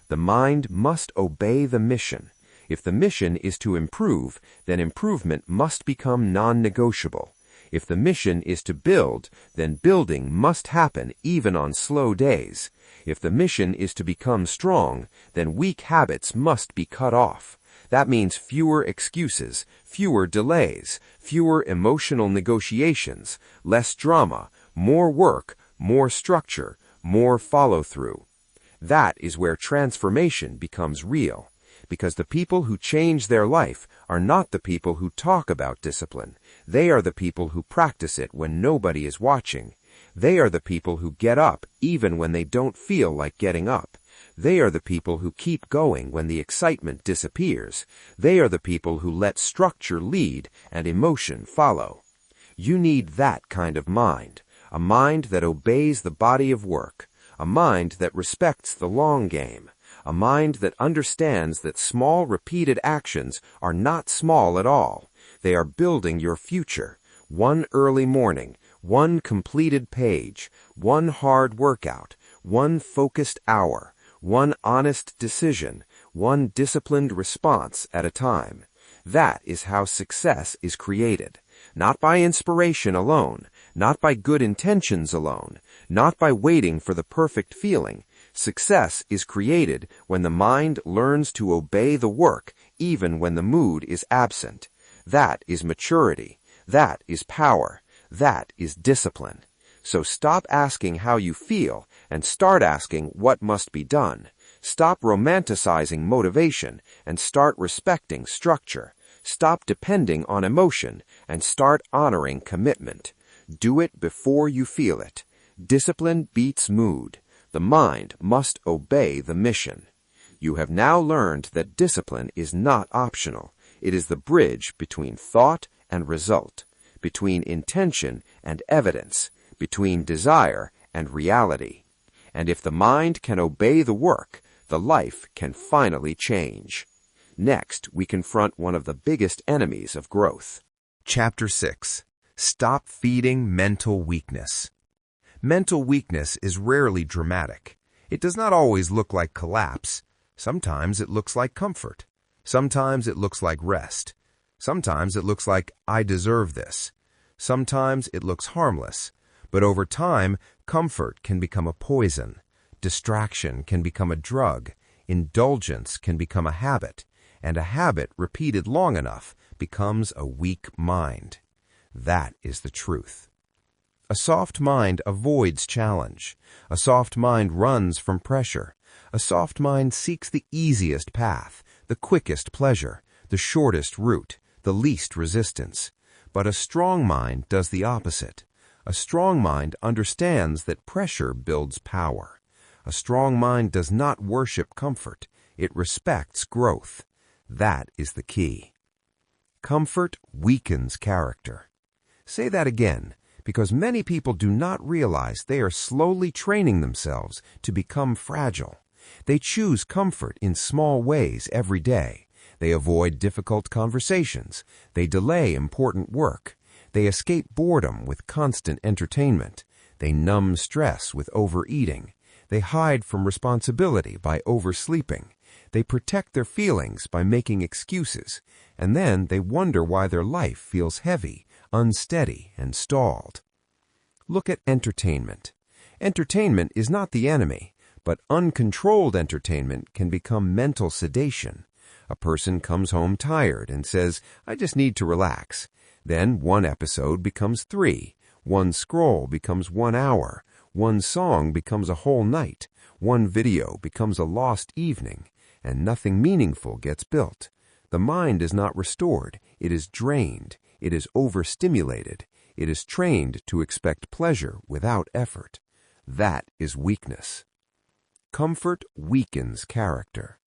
The mind must obey the mission. If the mission is to improve, then improvement must become non-negotiable. If the mission is to build, then building must happen even on slow days. If the mission is to become strong, then weak habits must be cut off. That means fewer excuses, fewer delays, fewer emotional negotiations, less drama, more work, more structure, more follow-through. That is where transformation becomes real, because the people who change their life are not the people who talk about discipline. They are the people who practice it when nobody is watching. They are the people who get up even when they don't feel like getting up. They are the people who keep going when the excitement disappears. They are the people who let structure lead and emotion follow. You need that kind of mind, a mind that obeys the body of work, a mind that respects the long game, a mind that understands that small repeated actions are not small at all. They are building your future. One early morning, one completed page, one hard workout, one focused hour, one honest decision, one disciplined response at a time. That is how success is created. Not by inspiration alone, not by good intentions alone, not by waiting for the perfect feeling. Success is created when the mind learns to obey the work even when the mood is absent. That is maturity. That is power. That is discipline. So stop asking how you feel and start asking what must be done. Stop romanticizing motivation and start respecting structure. Stop depending on emotion and start honoring commitment. Do it before you feel it. Discipline beats mood. The mind must obey the mission. You have now learned that discipline is not optional. It is the bridge between thought and result, between intention and evidence, between desire and reality. And if the mind can obey the work, the life can finally change. Next, we confront one of the biggest enemies of growth. Chapter 6. Stop feeding mental weakness. Mental weakness is rarely dramatic. It does not always look like collapse. Sometimes it looks like comfort. Sometimes it looks like rest. Sometimes it looks like, I deserve this. Sometimes it looks harmless. But over time, comfort can become a poison. Distraction can become a drug. Indulgence can become a habit. And a habit repeated long enough becomes a weak mind. That is the truth. A soft mind avoids challenge. A soft mind runs from pressure. A soft mind seeks the easiest path, the quickest pleasure, the shortest route, the least resistance. But a strong mind does the opposite. A strong mind understands that pressure builds power. A strong mind does not worship comfort. It respects growth. That is the key. Comfort weakens character. Say that again, because many people do not realize they are slowly training themselves to become fragile. They choose comfort in small ways every day. They avoid difficult conversations. They delay important work. They escape boredom with constant entertainment. They numb stress with overeating. They hide from responsibility by oversleeping. They protect their feelings by making excuses. And then they wonder why their life feels heavy, unsteady, and stalled. Look at entertainment. Entertainment is not the enemy, but uncontrolled entertainment can become mental sedation. A person comes home tired and says, I just need to relax. Then one episode becomes 3. One scroll becomes 1 hour. One song becomes a whole night. One video becomes a lost evening. And nothing meaningful gets built. The mind is not restored. It is drained. It is overstimulated. It is trained to expect pleasure without effort. That is weakness. Comfort weakens character.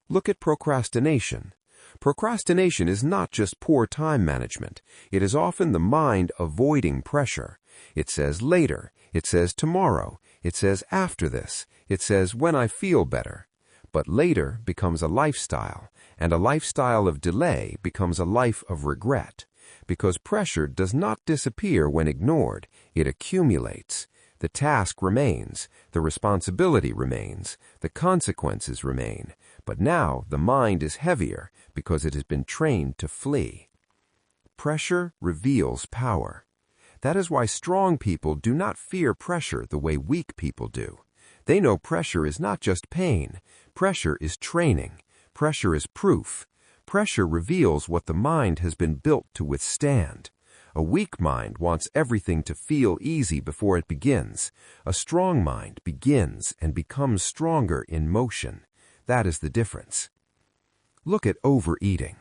Look at procrastination. Procrastination is not just poor time management. It is often the mind avoiding pressure. It says later. It says tomorrow. It says after this. It says when I feel better. But later becomes a lifestyle, and a lifestyle of delay becomes a life of regret. Because pressure does not disappear when ignored. It accumulates. The task remains. The responsibility remains. The consequences remain. But now the mind is heavier because it has been trained to flee. Pressure reveals power. That is why strong people do not fear pressure the way weak people do. They know pressure is not just pain. Pressure is training. Pressure is proof. Pressure reveals what the mind has been built to withstand. A weak mind wants everything to feel easy before it begins. A strong mind begins and becomes stronger in motion. That is the difference. Look at overeating.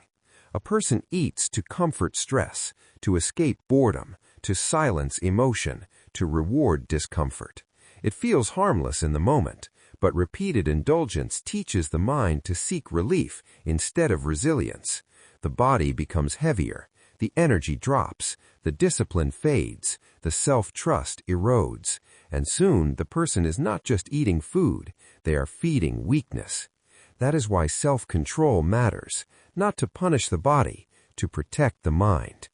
A person eats to comfort stress, to escape boredom, to silence emotion, to reward discomfort. It feels harmless in the moment, but repeated indulgence teaches the mind to seek relief instead of resilience. The body becomes heavier, the energy drops, the discipline fades, the self-trust erodes, and soon the person is not just eating food, they are feeding weakness. That is why self-control matters, not to punish the body, to protect the mind.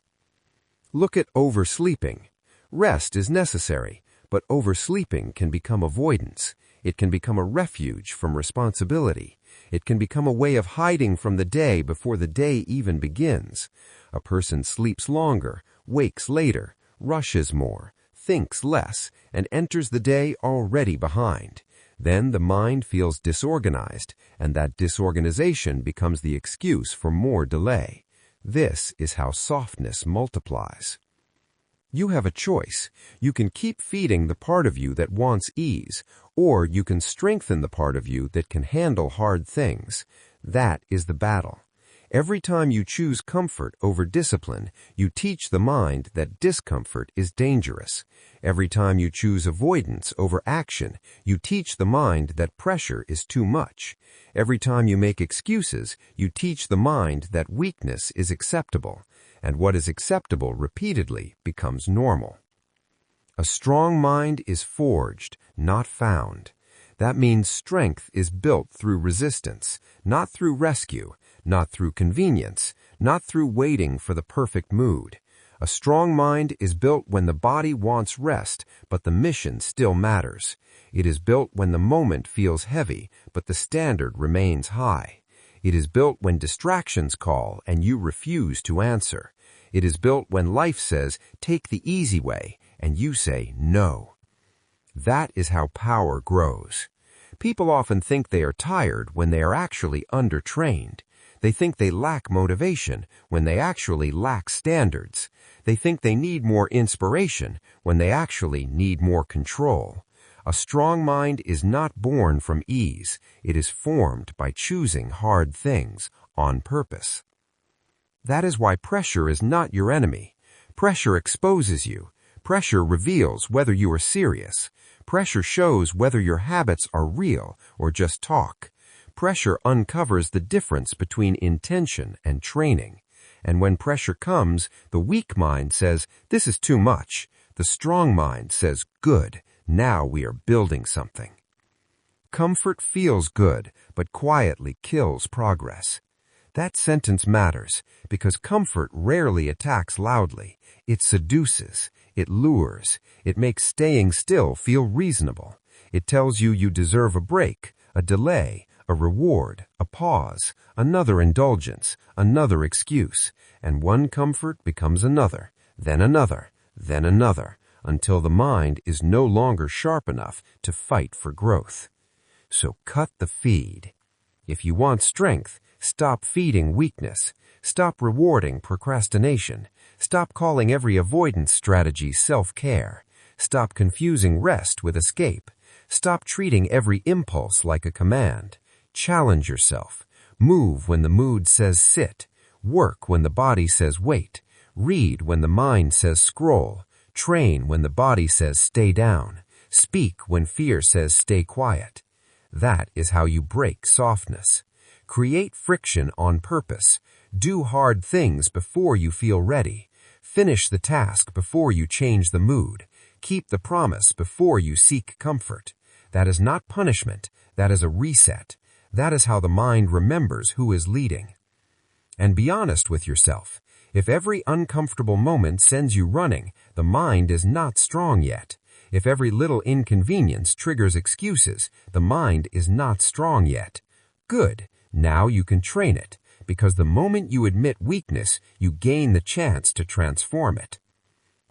Look at oversleeping. Rest is necessary, but oversleeping can become avoidance. It can become a refuge from responsibility. It can become a way of hiding from the day before the day even begins. A person sleeps longer, wakes later, rushes more, thinks less, and enters the day already behind. Then the mind feels disorganized, and that disorganization becomes the excuse for more delay. This is how softness multiplies. You have a choice. You can keep feeding the part of you that wants ease, or you can strengthen the part of you that can handle hard things. That is the battle. Every time you choose comfort over discipline, you teach the mind that discomfort is dangerous. Every time you choose avoidance over action, you teach the mind that pressure is too much. Every time you make excuses, you teach the mind that weakness is acceptable, and what is acceptable repeatedly becomes normal. A strong mind is forged, not found. That means strength is built through resistance, not through rescue, not through convenience, not through waiting for the perfect mood. A strong mind is built when the body wants rest, but the mission still matters. It is built when the moment feels heavy, but the standard remains high. It is built when distractions call and you refuse to answer. It is built when life says, take the easy way, and you say no. That is how power grows. People often think they are tired when they are actually undertrained. They think they lack motivation when they actually lack standards. They think they need more inspiration when they actually need more control. A strong mind is not born from ease. It is formed by choosing hard things on purpose. That is why pressure is not your enemy. Pressure exposes you. Pressure reveals whether you are serious. Pressure shows whether your habits are real or just talk. Pressure uncovers the difference between intention and training. And when pressure comes, the weak mind says, this is too much. The strong mind says, good, now we are building something. Comfort feels good, but quietly kills progress. That sentence matters because comfort rarely attacks loudly. It seduces, it lures, it makes staying still feel reasonable. It tells you you deserve a break, a delay, a reward, a pause, another indulgence, another excuse, and one comfort becomes another, then another, then another, until the mind is no longer sharp enough to fight for growth. So cut the feed. If you want strength, stop feeding weakness. Stop rewarding procrastination. Stop calling every avoidance strategy self-care. Stop confusing rest with escape. Stop treating every impulse like a command. Challenge yourself. Move when the mood says sit. Work when the body says wait. Read when the mind says scroll. Train when the body says stay down. Speak when fear says stay quiet. That is how you break softness. Create friction on purpose. Do hard things before you feel ready. Finish the task before you change the mood. Keep the promise before you seek comfort. That is not punishment. That is a reset. That is how the mind remembers who is leading. And be honest with yourself. If every uncomfortable moment sends you running, the mind is not strong yet. If every little inconvenience triggers excuses, the mind is not strong yet. Good. Now you can train it, because the moment you admit weakness, you gain the chance to transform it.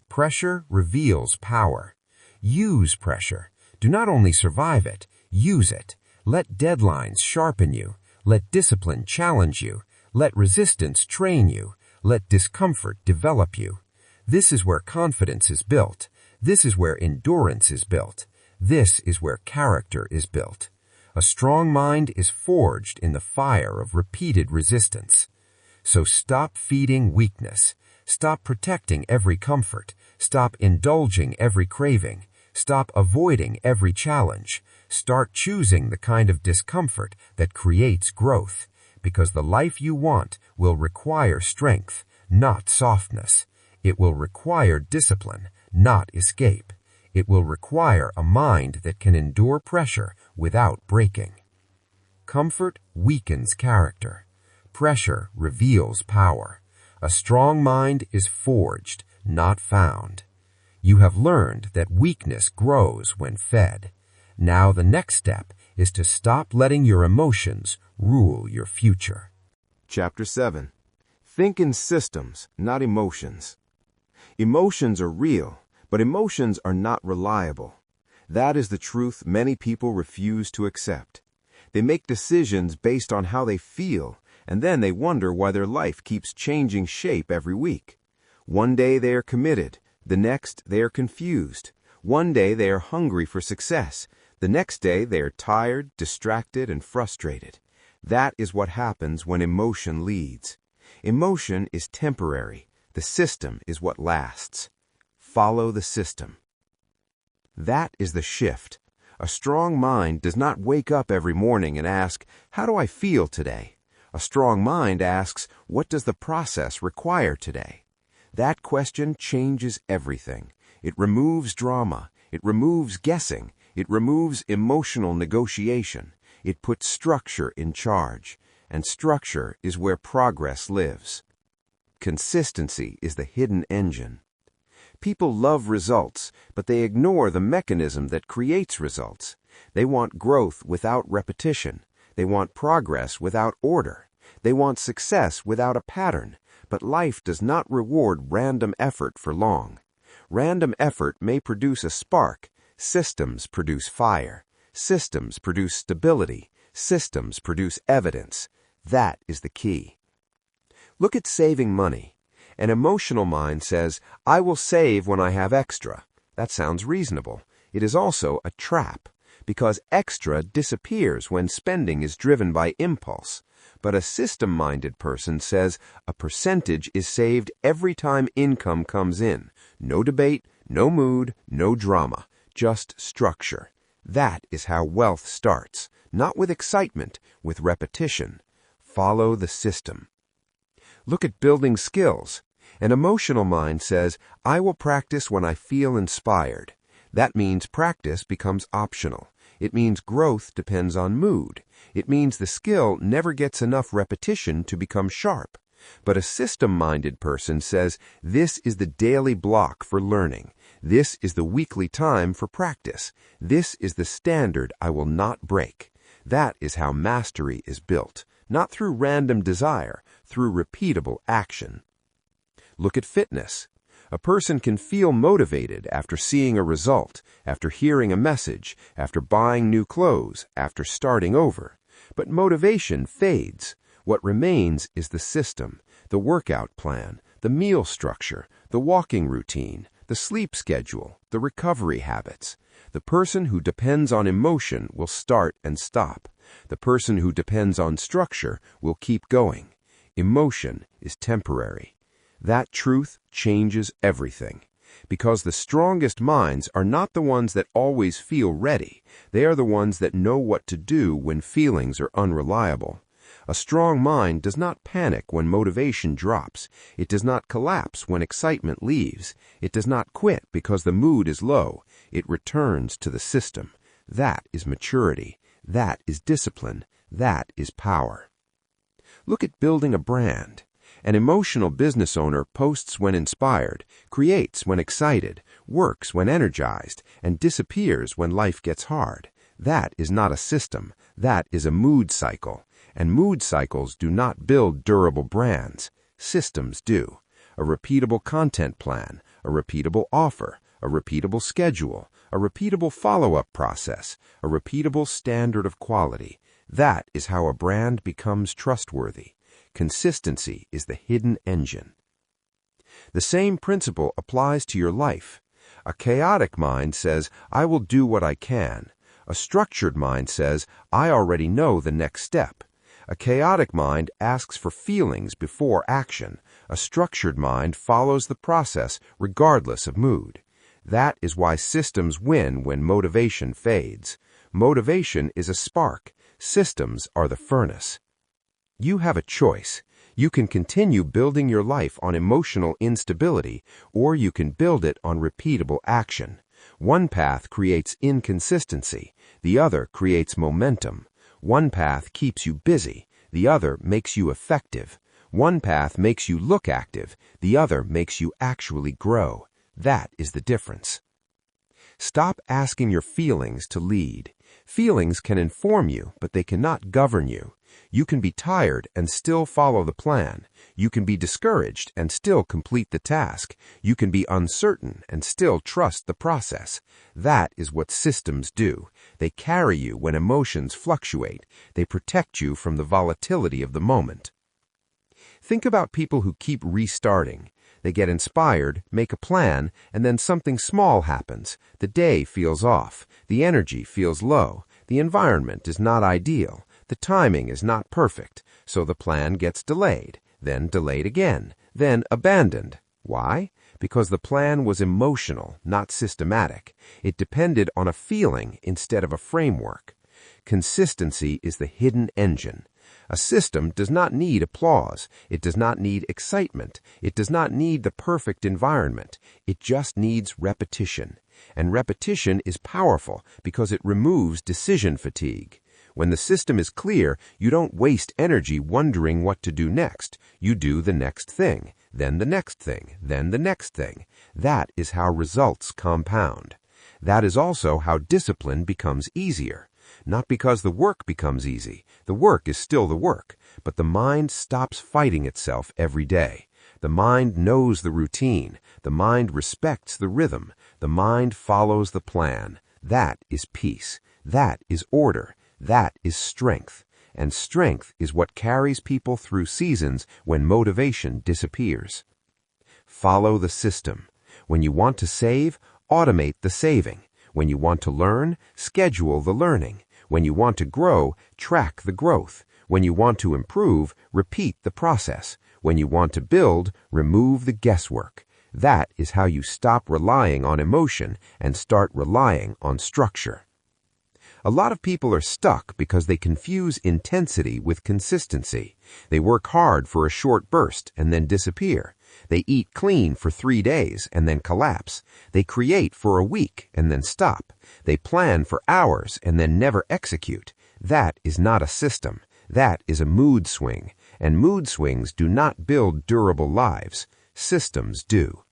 Pressure reveals power. Use pressure. Do not only survive it, use it. Let deadlines sharpen you. Let discipline challenge you. Let resistance train you. Let discomfort develop you. This is where confidence is built. This is where endurance is built. This is where character is built. A strong mind is forged in the fire of repeated resistance. So stop feeding weakness. Stop protecting every comfort. Stop indulging every craving. Stop avoiding every challenge. Start choosing the kind of discomfort that creates growth, because the life you want will require strength, not softness. It will require discipline, not escape. It will require a mind that can endure pressure without breaking. Comfort weakens character. Pressure reveals power. A strong mind is forged, not found. You have learned that weakness grows when fed. Now the next step is to stop letting your emotions rule your future. Chapter 7. Think in systems, not emotions. Emotions are real, but emotions are not reliable. That is the truth many people refuse to accept. They make decisions based on how they feel, and then they wonder why their life keeps changing shape every week. One day they are committed, the next they are confused. One day they are hungry for success, the next day they are tired, distracted, and frustrated. That is what happens when emotion leads. Emotion is temporary. The system is what lasts. Follow the system. That is the shift. A strong mind does not wake up every morning and ask, "How do I feel today?" A strong mind asks, "What does the process require today?" That question changes everything. It removes drama. It removes guessing. It removes emotional negotiation. It puts structure in charge. And structure is where progress lives. Consistency is the hidden engine. People love results, but they ignore the mechanism that creates results. They want growth without repetition. They want progress without order. They want success without a pattern. But life does not reward random effort for long. Random effort may produce a spark. Systems produce fire. Systems produce stability. Systems produce evidence. That is the key. Look at saving money. An emotional mind says, "I will save when I have extra." That sounds reasonable. It is also a trap, because extra disappears when spending is driven by impulse. But a system-minded person says a percentage is saved every time income comes in. No debate, no mood, no drama, just structure. That is how wealth starts, not with excitement, with repetition. Follow the system. Look at building skills. An emotional mind says, "I will practice when I feel inspired." That means practice becomes optional. It means growth depends on mood. It means the skill never gets enough repetition to become sharp. But a system-minded person says, "This is the daily block for learning. This is the weekly time for practice. This is the standard I will not break." That is how mastery is built, not through random desire, through repeatable action. Look at fitness. A person can feel motivated after seeing a result, after hearing a message, after buying new clothes, after starting over. But motivation fades. What remains is the system, the workout plan, the meal structure, the walking routine, the sleep schedule, the recovery habits. The person who depends on emotion will start and stop. The person who depends on structure will keep going. Emotion is temporary. That truth changes everything. Because the strongest minds are not the ones that always feel ready. They are the ones that know what to do when feelings are unreliable. A strong mind does not panic when motivation drops. It does not collapse when excitement leaves. It does not quit because the mood is low. It returns to the system. That is maturity. That is discipline. That is power. Look at building a brand. An emotional business owner posts when inspired, creates when excited, works when energized, and disappears when life gets hard. That is not a system. That is a mood cycle. And mood cycles do not build durable brands. Systems do. A repeatable content plan, a repeatable offer, a repeatable schedule, a repeatable follow-up process, a repeatable standard of quality. That is how a brand becomes trustworthy. Consistency is the hidden engine. The same principle applies to your life. A chaotic mind says, "I will do what I can." A structured mind says, "I already know the next step." A chaotic mind asks for feelings before action. A structured mind follows the process regardless of mood. That is why systems win when motivation fades. Motivation is a spark. Systems are the furnace. You have a choice. You can continue building your life on emotional instability, or you can build it on repeatable action. One path creates inconsistency. The other creates momentum. One path keeps you busy. The other makes you effective. One path makes you look active. The other makes you actually grow. That is the difference. Stop asking your feelings to lead. Feelings can inform you, but they cannot govern you. You can be tired and still follow the plan. You can be discouraged and still complete the task. You can be uncertain and still trust the process. That is what systems do. They carry you when emotions fluctuate. They protect you from the volatility of the moment. Think about people who keep restarting. They get inspired, make a plan, and then something small happens. The day feels off. The energy feels low. The environment is not ideal. The timing is not perfect, so the plan gets delayed, then delayed again, then abandoned. Why? Because the plan was emotional, not systematic. It depended on a feeling instead of a framework. Consistency is the hidden engine. A system does not need applause. It does not need excitement. It does not need the perfect environment. It just needs repetition. And repetition is powerful because it removes decision fatigue. When the system is clear, you don't waste energy wondering what to do next. You do the next thing, then the next thing, then the next thing. That is how results compound. That is also how discipline becomes easier. Not because the work becomes easy. The work is still the work, but the mind stops fighting itself every day. The mind knows the routine. The mind respects the rhythm. The mind follows the plan. That is peace. That is order. That is strength. And strength is what carries people through seasons when motivation disappears. Follow the system. When you want to save, automate the saving. When you want to learn, schedule the learning. When you want to grow, track the growth. When you want to improve, repeat the process. When you want to build, remove the guesswork. That is how you stop relying on emotion and start relying on structure. A lot of people are stuck because they confuse intensity with consistency. They work hard for a short burst and then disappear. They eat clean for 3 days and then collapse. They create for a week and then stop. They plan for hours and then never execute. That is not a system. That is a mood swing. And mood swings do not build durable lives. Systems do.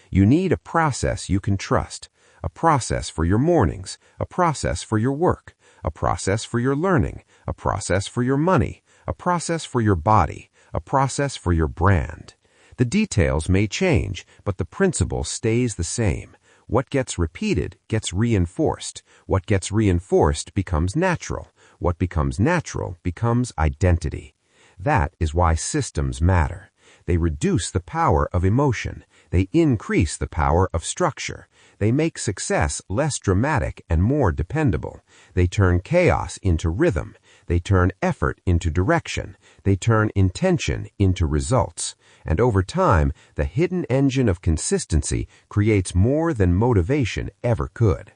You need a process you can trust. A process for your mornings, a process for your work, a process for your learning, a process for your money, a process for your body, a process for your brand. The details may change, but the principle stays the same. What gets repeated gets reinforced. What gets reinforced becomes natural. What becomes natural becomes identity. That is why systems matter. They reduce the power of emotion. They increase the power of structure. They make success less dramatic and more dependable. They turn chaos into rhythm. They turn effort into direction. They turn intention into results. And over time, the hidden engine of consistency creates more than motivation ever could.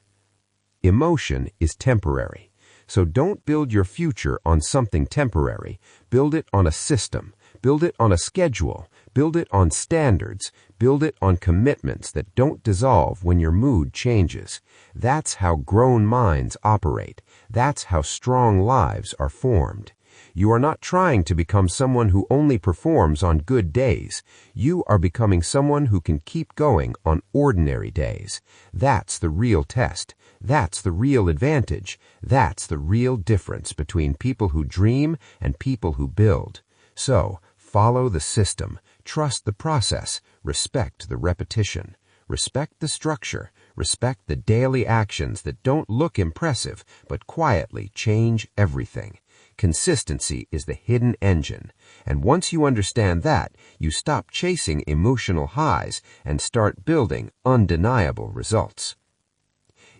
Emotion is temporary. So don't build your future on something temporary. Build it on a system. Build it on a schedule. Build it on standards. Build it on commitments that don't dissolve when your mood changes. That's how grown minds operate. That's how strong lives are formed. You are not trying to become someone who only performs on good days. You are becoming someone who can keep going on ordinary days. That's the real test. That's the real advantage. That's the real difference between people who dream and people who build. So, follow the system. Trust the process. Respect the repetition. Respect the structure. Respect the daily actions that don't look impressive, but quietly change everything. Consistency is the hidden engine. And once you understand that, you stop chasing emotional highs and start building undeniable results.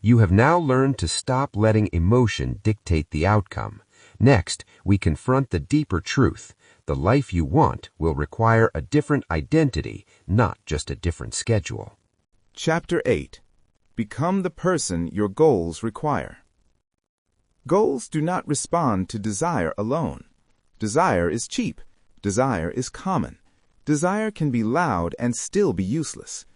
You have now learned to stop letting emotion dictate the outcome. Next, we confront the deeper truth. The life you want will require a different identity, not just a different schedule. Chapter 8. Become the person your goals require. Goals do not respond to desire alone. Desire is cheap. Desire is common. Desire can be loud and still be useless.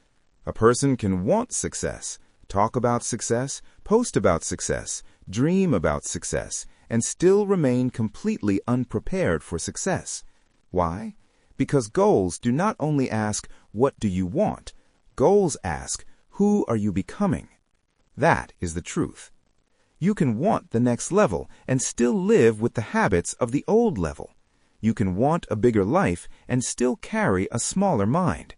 A person can want success, talk about success, post about success, dream about success, and still remain completely unprepared for success. Why? Because goals do not only ask, what do you want? Goals ask, who are you becoming? That is the truth. You can want the next level and still live with the habits of the old level. You can want a bigger life and still carry a smaller mind.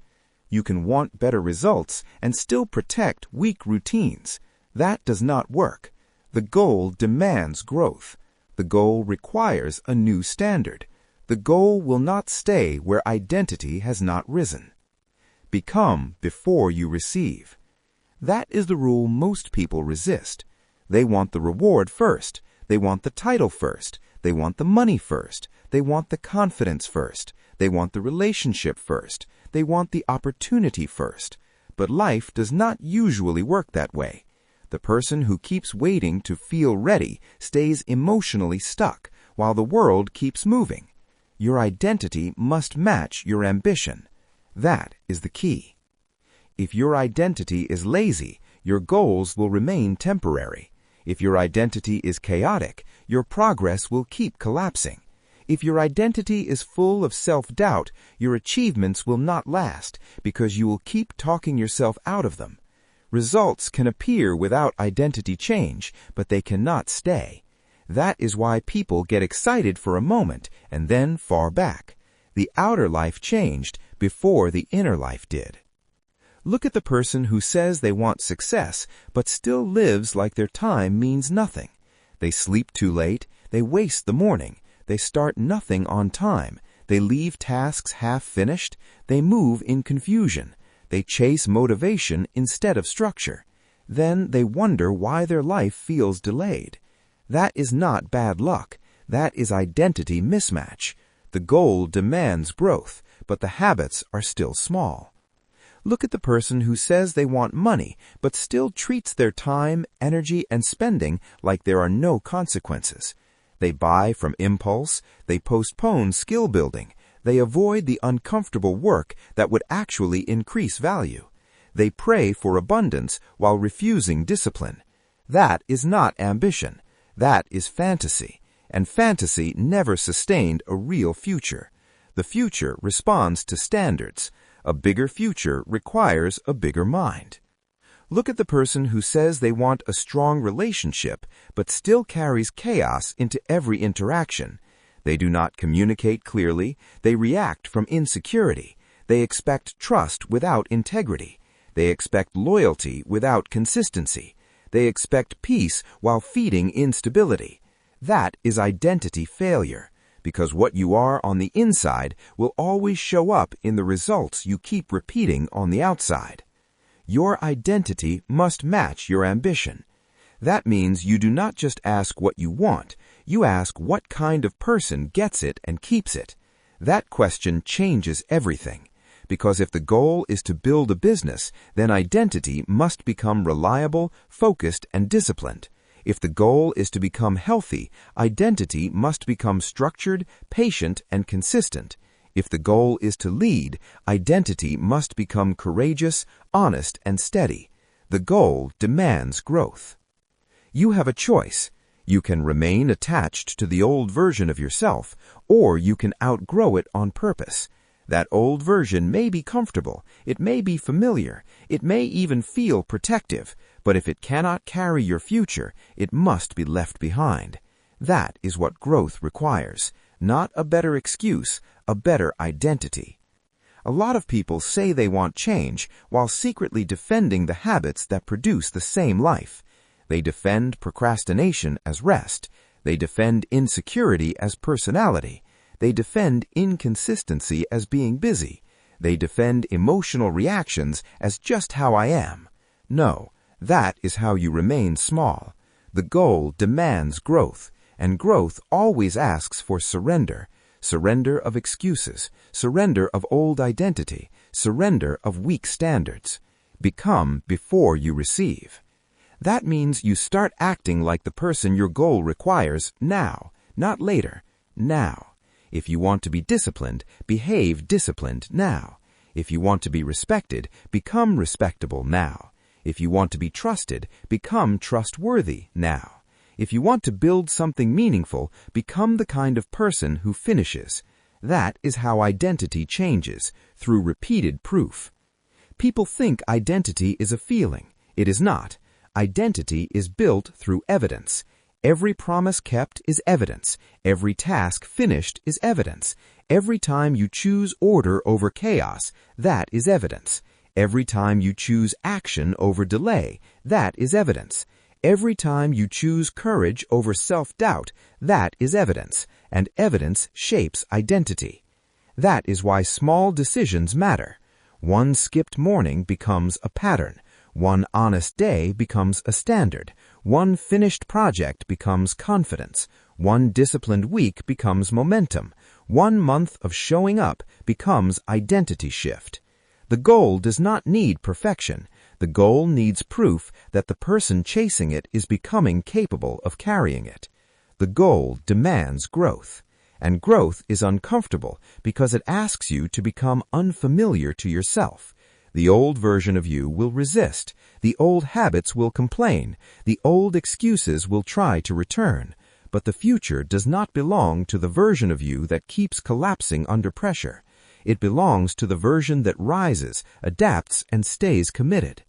You can want better results and still protect weak routines. That does not work. The goal demands growth. The goal requires a new standard. The goal will not stay where identity has not risen. Become before you receive. That is the rule most people resist. They want the reward first. They want the title first. They want the money first. They want the confidence first. They want the relationship first. They want the opportunity first. But life does not usually work that way. The person who keeps waiting to feel ready stays emotionally stuck while the world keeps moving. Your identity must match your ambition. That is the key. If your identity is lazy, your goals will remain temporary. If your identity is chaotic, your progress will keep collapsing. If your identity is full of self-doubt, your achievements will not last because you will keep talking yourself out of them. Results can appear without identity change, but they cannot stay. That is why people get excited for a moment and then fall back. The outer life changed before the inner life did. Look at the person who says they want success, but still lives like their time means nothing. They sleep too late, they waste the morning, they start nothing on time, they leave tasks half-finished, they move in confusion, they chase motivation instead of structure. Then they wonder why their life feels delayed. That is not bad luck, that is identity mismatch. The goal demands growth, but the habits are still small. Look at the person who says they want money, but still treats their time, energy, and spending like there are no consequences. They buy from impulse, they postpone skill building, they avoid the uncomfortable work that would actually increase value. They pray for abundance while refusing discipline. That is not ambition. That is fantasy, and fantasy never sustained a real future. The future responds to standards. A bigger future requires a bigger mind. Look at the person who says they want a strong relationship, but still carries chaos into every interaction. They do not communicate clearly, they react from insecurity, they expect trust without integrity, they expect loyalty without consistency, they expect peace while feeding instability. That is identity failure, because what you are on the inside will always show up in the results you keep repeating on the outside. Your identity must match your ambition. That means you do not just ask what you want, you ask what kind of person gets it and keeps it. That question changes everything, because if the goal is to build a business, then identity must become reliable, focused, and disciplined. If the goal is to become healthy, identity must become structured, patient, and consistent. If the goal is to lead, identity must become courageous, honest, and steady. The goal demands growth. You have a choice. You can remain attached to the old version of yourself, or you can outgrow it on purpose. That old version may be comfortable, it may be familiar, it may even feel protective, but if it cannot carry your future, it must be left behind. That is what growth requires, not a better excuse, a better identity. A lot of people say they want change while secretly defending the habits that produce the same life. They defend procrastination as rest. They defend insecurity as personality. They defend inconsistency as being busy. They defend emotional reactions as just how I am. No, that is how you remain small. The goal demands growth, and growth always asks for surrender. Surrender of excuses, surrender of old identity, surrender of weak standards. Become before you receive. That means you start acting like the person your goal requires now, not later, now. If you want to be disciplined, behave disciplined now. If you want to be respected, become respectable now. If you want to be trusted, become trustworthy now. If you want to build something meaningful, become the kind of person who finishes. That is how identity changes, through repeated proof. People think identity is a feeling. It is not. Identity is built through evidence. Every promise kept is evidence. Every task finished is evidence. Every time you choose order over chaos, that is evidence. Every time you choose action over delay, that is evidence. Every time you choose courage over self-doubt, that is evidence, and evidence shapes identity. That is why small decisions matter. One skipped morning becomes a pattern. One honest day becomes a standard. One finished project becomes confidence. One disciplined week becomes momentum. 1 month of showing up becomes identity shift. The goal does not need perfection. The goal needs proof that the person chasing it is becoming capable of carrying it. The goal demands growth. And growth is uncomfortable because it asks you to become unfamiliar to yourself. The old version of you will resist. The old habits will complain. The old excuses will try to return. But the future does not belong to the version of you that keeps collapsing under pressure. It belongs to the version that rises, adapts, and stays committed.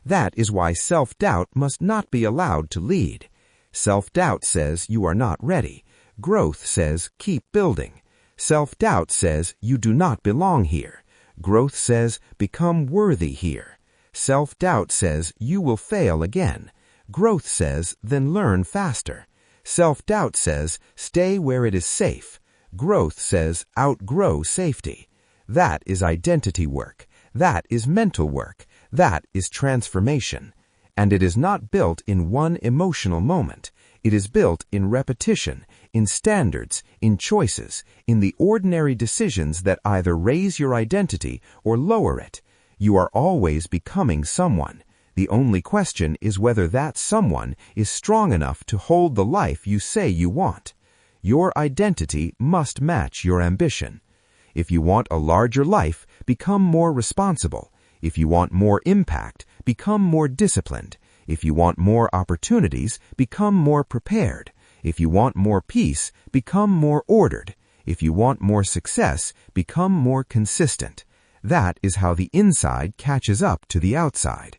That is why self-doubt must not be allowed to lead. Self-doubt says you are not ready. Growth says keep building. Self-doubt says you do not belong here. Growth says become worthy here. Self-doubt says you will fail again. Growth says then learn faster. Self-doubt says stay where it is safe. Growth says outgrow safety. That is identity work. That is mental work. That is transformation. And it is not built in one emotional moment. It is built in repetition, in standards, in choices, in the ordinary decisions that either raise your identity or lower it. You are always becoming someone. The only question is whether that someone is strong enough to hold the life you say you want. Your identity must match your ambition. If you want a larger life, become more responsible. If you want more impact, become more disciplined. If you want more opportunities, become more prepared. If you want more peace, become more ordered. If you want more success, become more consistent. That is how the inside catches up to the outside.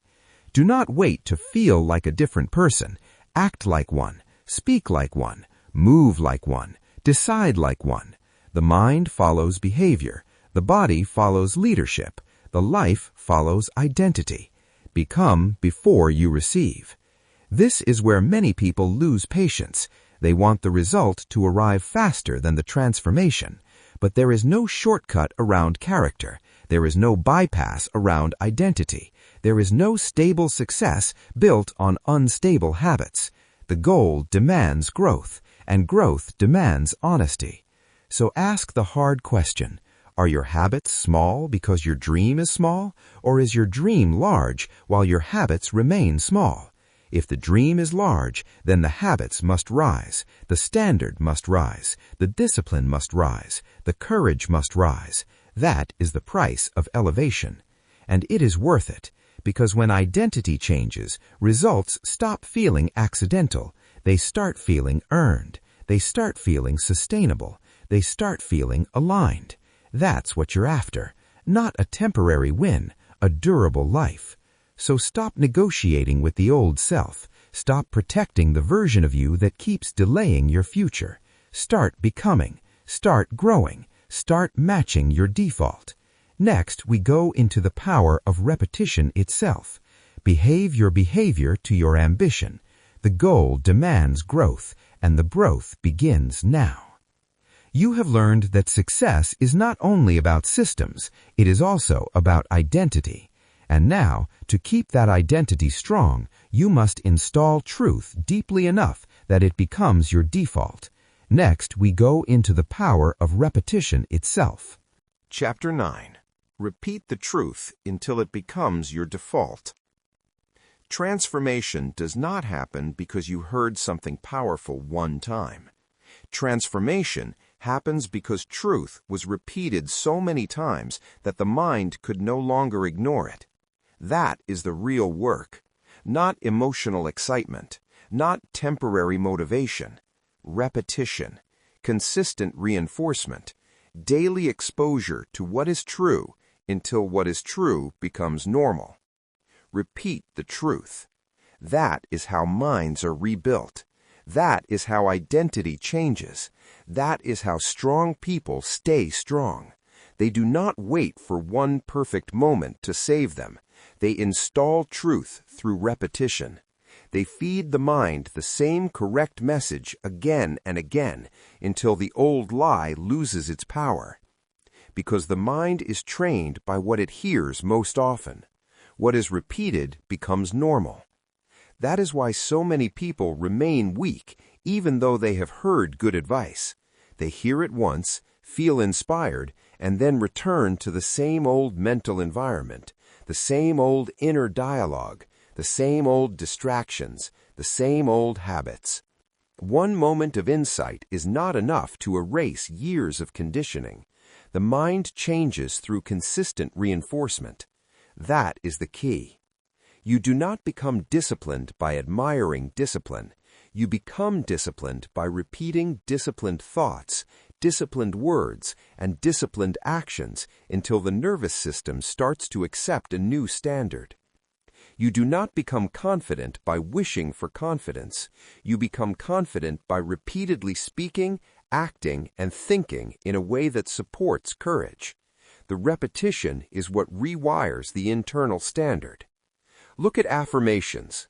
Do not wait to feel like a different person. Act like one. Speak like one. Move like one. Decide like one. The mind follows behavior. The body follows leadership. The life follows identity. Become before you receive. This is where many people lose patience. They want the result to arrive faster than the transformation. But there is no shortcut around character. There is no bypass around identity. There is no stable success built on unstable habits. The goal demands growth, and growth demands honesty. So ask the hard question. Are your habits small because your dream is small, or is your dream large while your habits remain small? If the dream is large, then the habits must rise, the standard must rise, the discipline must rise, the courage must rise. That is the price of elevation. And it is worth it, because when identity changes, results stop feeling accidental. They start feeling earned. They start feeling sustainable. They start feeling aligned. That's what you're after, not a temporary win, a durable life. So stop negotiating with the old self. Stop protecting the version of you that keeps delaying your future. Start becoming. Start growing. Start matching your default. Next, we go into the power of repetition itself. Behave your behavior to your ambition. The goal demands growth, and the growth begins now. You have learned that success is not only about systems, it is also about identity. And now, to keep that identity strong, you must install truth deeply enough that it becomes your default. Next, we go into the power of repetition itself. Chapter 9. Repeat the truth until it becomes your default. Transformation does not happen because you heard something powerful one time. Transformation happens because truth was repeated so many times that the mind could no longer ignore it. That is the real work, not emotional excitement, not temporary motivation. Repetition, consistent reinforcement, daily exposure to what is true until what is true becomes normal. Repeat the truth. That is how minds are rebuilt. That is how identity changes. That is how strong people stay strong. They do not wait for one perfect moment to save them. They install truth through repetition. They feed the mind the same correct message again and again until the old lie loses its power. Because the mind is trained by what it hears most often. What is repeated becomes normal. That is why so many people remain weak even though they have heard good advice. They hear it once, feel inspired, and then return to the same old mental environment, the same old inner dialogue, the same old distractions, the same old habits. One moment of insight is not enough to erase years of conditioning. The mind changes through consistent reinforcement. That is the key. You do not become disciplined by admiring discipline. You become disciplined by repeating disciplined thoughts, disciplined words, and disciplined actions until the nervous system starts to accept a new standard. You do not become confident by wishing for confidence. You become confident by repeatedly speaking, acting, and thinking in a way that supports courage. The repetition is what rewires the internal standard. Look at affirmations.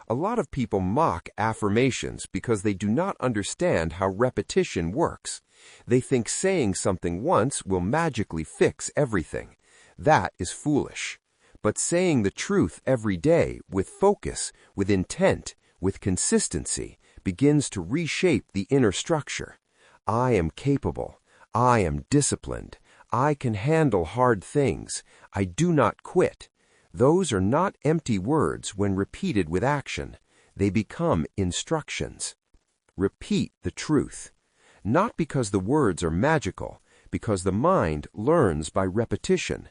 A lot of people mock affirmations because they do not understand how repetition works. They think saying something once will magically fix everything. That is foolish. But saying the truth every day with focus, with intent, with consistency begins to reshape the inner structure. I am capable. I am disciplined. I can handle hard things. I do not quit. Those are not empty words when repeated with action. They become instructions. Repeat the truth. Not because the words are magical, because the mind learns by repetition.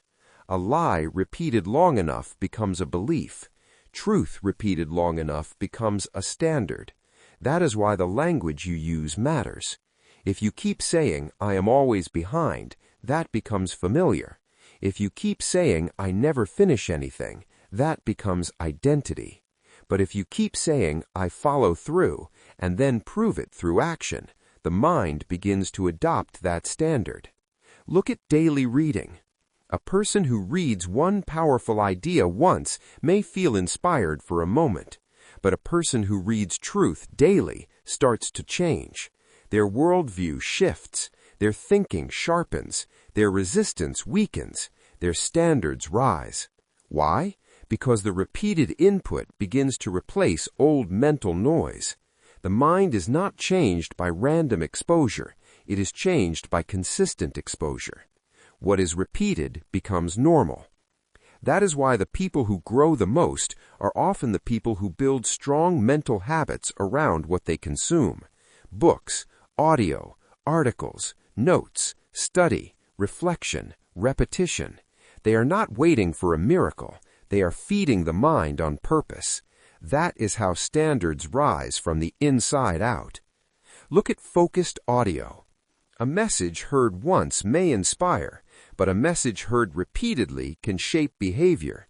A lie repeated long enough becomes a belief. Truth repeated long enough becomes a standard. That is why the language you use matters. If you keep saying, I am always behind, that becomes familiar. If you keep saying, I never finish anything, that becomes identity. But if you keep saying, I follow through, and then prove it through action, the mind begins to adopt that standard. Look at daily reading. A person who reads one powerful idea once may feel inspired for a moment, but a person who reads truth daily starts to change. Their worldview shifts, their thinking sharpens, their resistance weakens, their standards rise. Why? Because the repeated input begins to replace old mental noise. The mind is not changed by random exposure, it is changed by consistent exposure. What is repeated becomes normal. That is why the people who grow the most are often the people who build strong mental habits around what they consume. Books, audio, articles, notes, study, reflection, repetition. They are not waiting for a miracle. They are feeding the mind on purpose. That is how standards rise from the inside out. Look at focused audio. A message heard once may inspire, but a message heard repeatedly can shape behavior.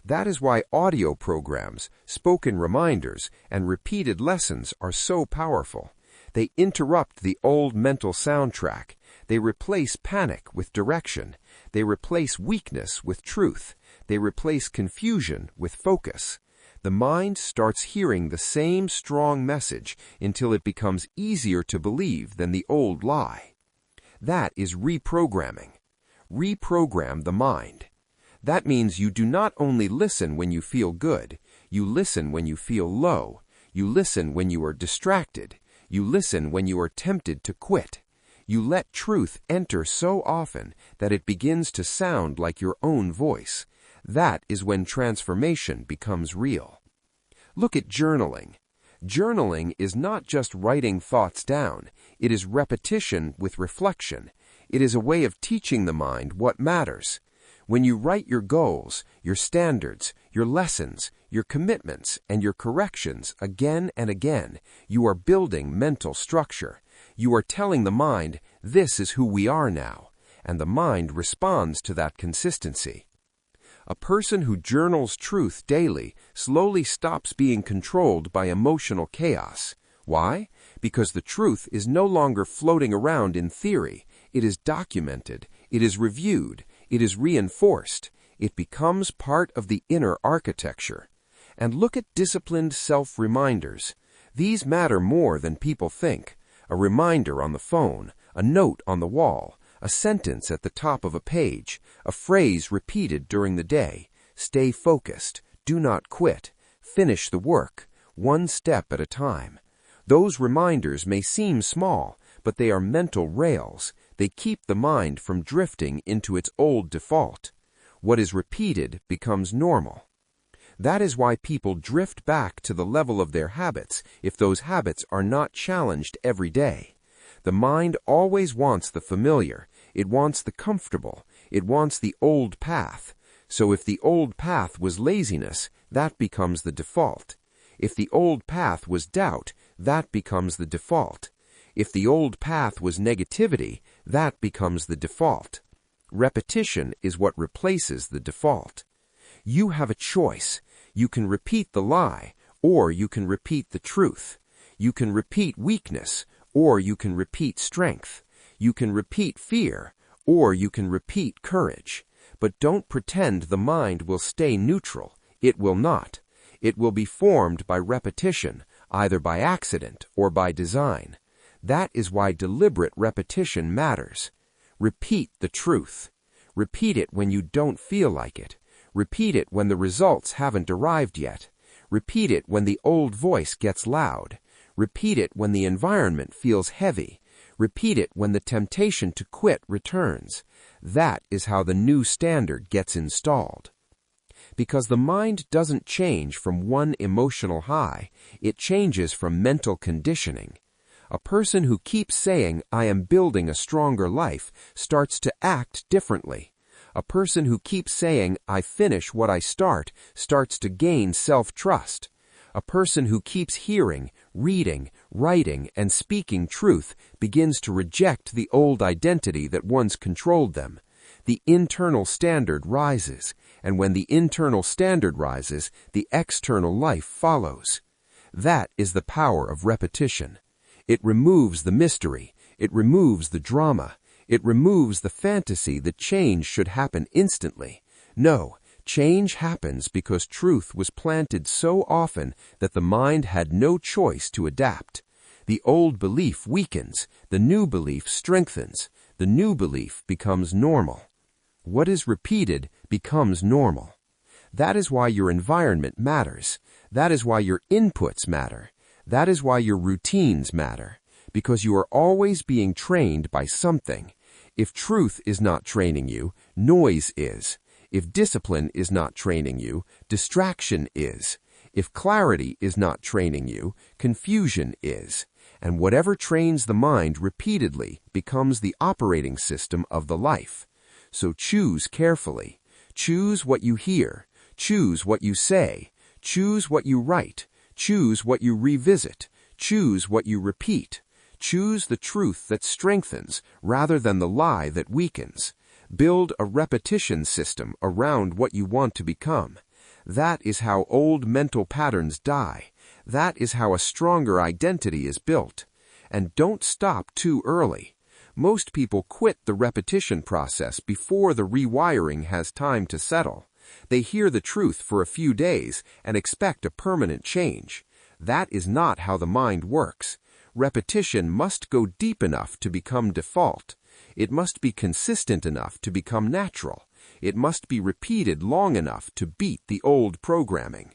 That is why audio programs, spoken reminders, and repeated lessons are so powerful. They interrupt the old mental soundtrack. They replace panic with direction. They replace weakness with truth. They replace confusion with focus. The mind starts hearing the same strong message until it becomes easier to believe than the old lie. That is reprogramming. Reprogram the mind. That means you do not only listen when you feel good, you listen when you feel low, you listen when you are distracted, you listen when you are tempted to quit. You let truth enter so often that it begins to sound like your own voice. That is when transformation becomes real. Look at journaling. Journaling is not just writing thoughts down. It is repetition with reflection. It is a way of teaching the mind what matters. When you write your goals, your standards, your lessons, your commitments, and your corrections again and again, you are building mental structure. You are telling the mind, this is who we are now, and the mind responds to that consistency. A person who journals truth daily slowly stops being controlled by emotional chaos. Why? Because the truth is no longer floating around in theory. It is documented. It is reviewed. It is reinforced. It becomes part of the inner architecture. And look at disciplined self-reminders. These matter more than people think. A reminder on the phone, a note on the wall, a sentence at the top of a page, a phrase repeated during the day. Stay focused. Do not quit. Finish the work, one step at a time. Those reminders may seem small, but they are mental rails. They keep the mind from drifting into its old default. What is repeated becomes normal. That is why people drift back to the level of their habits if those habits are not challenged every day. The mind always wants the familiar. It wants the comfortable. It wants the old path. So if the old path was laziness, that becomes the default. If the old path was doubt, that becomes the default. If the old path was negativity, that becomes the default. Repetition is what replaces the default. You have a choice. You can repeat the lie, or you can repeat the truth. You can repeat weakness, or you can repeat strength. You can repeat fear, or you can repeat courage. But don't pretend the mind will stay neutral. It will not. It will be formed by repetition, either by accident or by design. That is why deliberate repetition matters. Repeat the truth. Repeat it when you don't feel like it. Repeat it when the results haven't arrived yet. Repeat it when the old voice gets loud. Repeat it when the environment feels heavy. Repeat it when the temptation to quit returns. That is how the new standard gets installed. Because the mind doesn't change from one emotional high, it changes from mental conditioning. A person who keeps saying, "I am building a stronger life," starts to act differently. A person who keeps saying, "I finish what I start," starts to gain self-trust. A person who keeps hearing, reading, writing, and speaking truth begins to reject the old identity that once controlled them. The internal standard rises, and when the internal standard rises, the external life follows. That is the power of repetition. It removes the mystery. It removes the drama. It removes the fantasy that change should happen instantly. No, change happens because truth was planted so often that the mind had no choice to adapt. The old belief weakens. The new belief strengthens. The new belief becomes normal. What is repeated becomes normal. That is why your environment matters. That is why your inputs matter. That is why your routines matter, because you are always being trained by something. If truth is not training you, noise is. If discipline is not training you, distraction is. If clarity is not training you, confusion is. And whatever trains the mind repeatedly becomes the operating system of the life. So choose carefully. Choose what you hear. Choose what you say. Choose what you write. Choose what you revisit. Choose what you repeat. Choose the truth that strengthens rather than the lie that weakens. Build a repetition system around what you want to become. That is how old mental patterns die. That is how a stronger identity is built. And don't stop too early. Most people quit the repetition process before the rewiring has time to settle. They hear the truth for a few days and expect a permanent change. That is not how the mind works. Repetition must go deep enough to become default. It must be consistent enough to become natural. It must be repeated long enough to beat the old programming.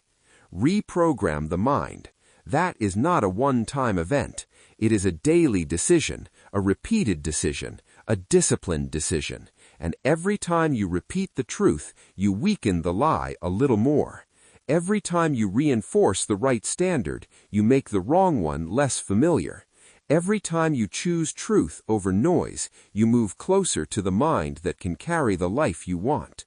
Reprogram the mind. That is not a one-time event. It is a daily decision, a repeated decision, a disciplined decision. And every time you repeat the truth, you weaken the lie a little more. Every time you reinforce the right standard, you make the wrong one less familiar. Every time you choose truth over noise, you move closer to the mind that can carry the life you want.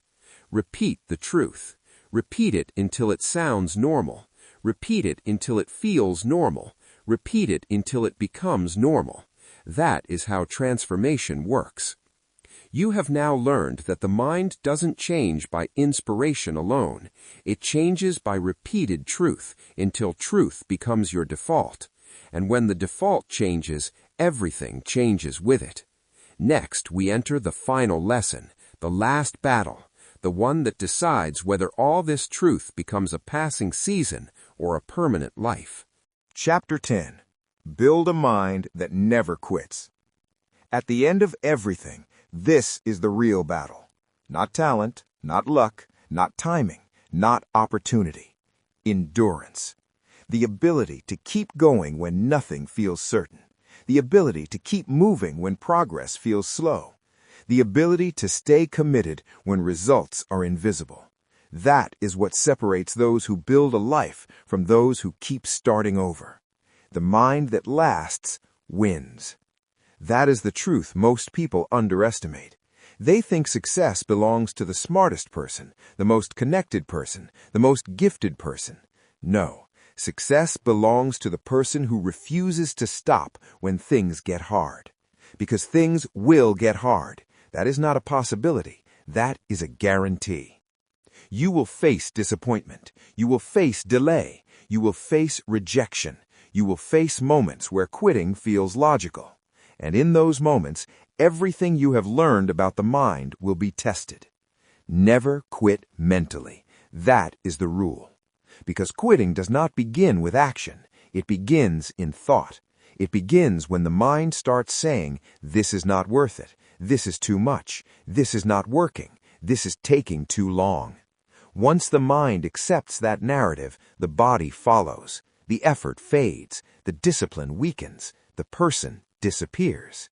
Repeat the truth. Repeat it until it sounds normal. Repeat it until it feels normal. Repeat it until it becomes normal. That is how transformation works. You have now learned that the mind doesn't change by inspiration alone. It changes by repeated truth until truth becomes your default. And when the default changes, everything changes with it. Next, we enter the final lesson, the last battle, the one that decides whether all this truth becomes a passing season or a permanent life. Chapter 10. Build a mind that never quits. At the end of everything, this is the real battle. Not talent, not luck, not timing. not opportunity. Endurance. The ability to keep going when nothing feels certain. The ability to keep moving when progress feels slow. The ability to stay committed when results are invisible. That is what separates those who build a life from those who keep starting over. The mind that lasts wins. That is the truth most people underestimate. They think success belongs to the smartest person, the most connected person, the most gifted person. No, success belongs to the person who refuses to stop when things get hard. Because things will get hard. That is not a possibility. That is a guarantee. You will face disappointment. You will face delay. You will face rejection. You will face moments where quitting feels logical. And in those moments, everything you have learned about the mind will be tested. Never quit mentally. That is the rule. Because quitting does not begin with action. It begins in thought. It begins when the mind starts saying, "This is not worth it. This is too much. This is not working. This is taking too long." Once the mind accepts that narrative, the body follows. The effort fades. The discipline weakens. The person disappears.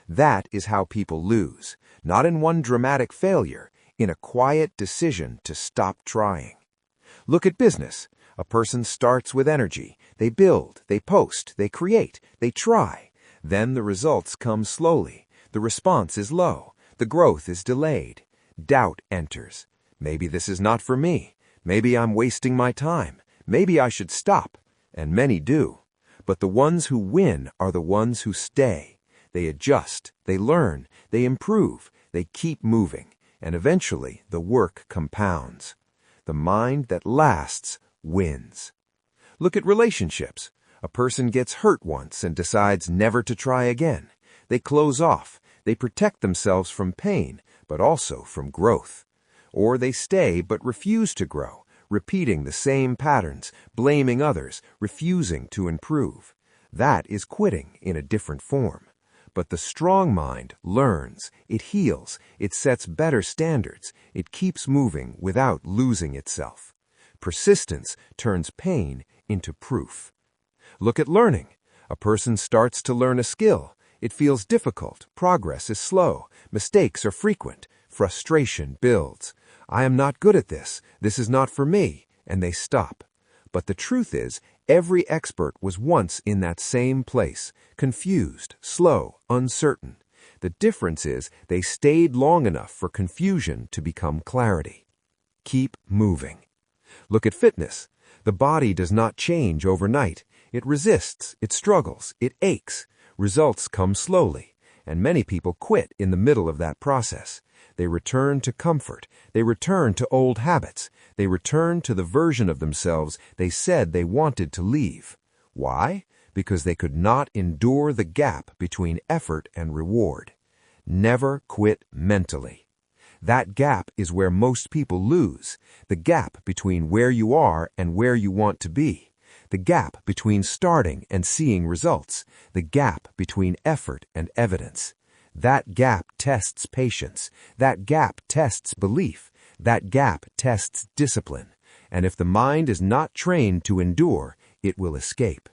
That is how people lose, not in one dramatic failure, in a quiet decision to stop trying. Look at business. A person starts with energy. They build, they post, they create, they try. Then the results come slowly. The response is low. The growth is delayed. Doubt enters. Maybe this is not for me. Maybe I'm wasting my time. Maybe I should stop. And many do. But the ones who win are the ones who stay. They adjust, they learn, they improve, they keep moving, and eventually the work compounds. The mind that lasts wins. Look at relationships. A person gets hurt once and decides never to try again. They close off. They protect themselves from pain, but also from growth. Or they stay but refuse to grow, repeating the same patterns, blaming others, refusing to improve. That is quitting in a different form. But the strong mind learns, it heals, it sets better standards, it keeps moving without losing itself. Persistence turns pain into proof. Look at learning. A person starts to learn a skill. It feels difficult, progress is slow, mistakes are frequent, frustration builds. I am not good at this is not for me, and they stop. But the truth is, every expert was once in that same place, confused, slow, uncertain. The difference is they stayed long enough for confusion to become clarity. Keep moving. Look at fitness. The body does not change overnight. It resists, it struggles, it aches. Results come slowly, and many people quit in the middle of that process. They return to comfort. They return to old habits. They return to the version of themselves they said they wanted to leave. Why? Because they could not endure the gap between effort and reward. Never quit mentally. That gap is where most people lose. The gap between where you are and where you want to be. The gap between starting and seeing results. The gap between effort and evidence. That gap tests patience. That gap tests belief. That gap tests discipline. And if the mind is not trained to endure, it will escape.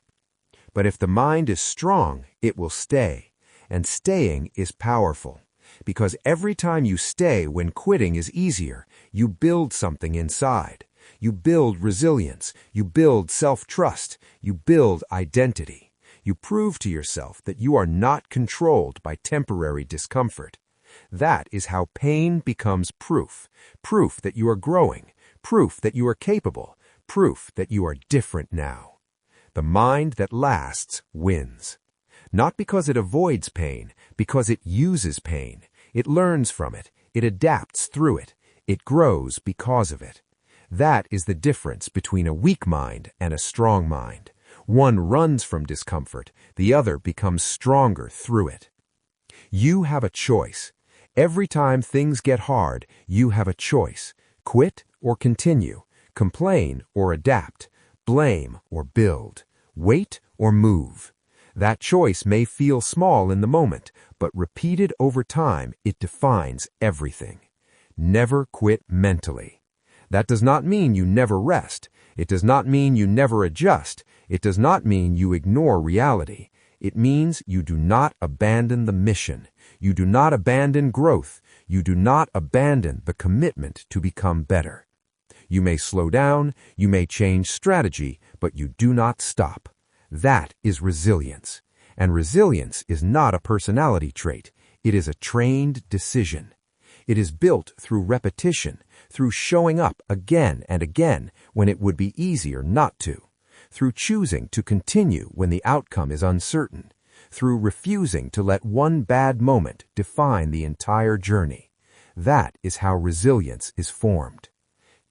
But if the mind is strong, it will stay. And staying is powerful. Because every time you stay when quitting is easier, you build something inside. You build resilience. You build self-trust. You build identity. You prove to yourself that you are not controlled by temporary discomfort. That is how pain becomes proof. Proof that you are growing. Proof that you are capable. Proof that you are different now. The mind that lasts wins. Not because it avoids pain, because it uses pain. It learns from it. It adapts through it. It grows because of it. That is the difference between a weak mind and a strong mind. One runs from discomfort. The other becomes stronger through it. You have a choice. Every time things get hard, you have a choice. Quit or continue. Complain or adapt. Blame or build. Wait or move. That choice may feel small in the moment, but repeated over time, it defines everything. Never quit mentally. That does not mean you never rest. It does not mean you never adjust. It does not mean you ignore reality. It means you do not abandon the mission. You do not abandon growth. You do not abandon the commitment to become better. You may slow down, you may change strategy, but you do not stop. That is resilience. And resilience is not a personality trait. It is a trained decision. It is built through repetition, through showing up again and again when it would be easier not to, through choosing to continue when the outcome is uncertain, through refusing to let one bad moment define the entire journey. That is how resilience is formed.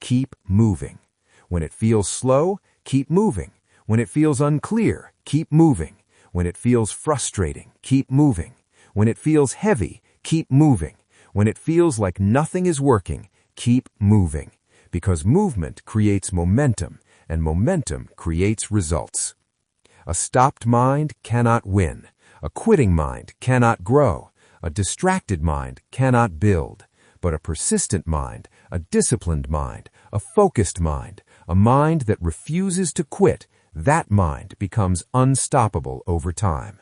Keep moving. When it feels slow, keep moving. When it feels unclear, keep moving. When it feels frustrating, keep moving. When it feels heavy, keep moving. When it feels like nothing is working, keep moving. Because movement creates momentum, and momentum creates results. A stopped mind cannot win. A quitting mind cannot grow. A distracted mind cannot build. But a persistent mind, a disciplined mind, a focused mind, a mind that refuses to quit, that mind becomes unstoppable over time.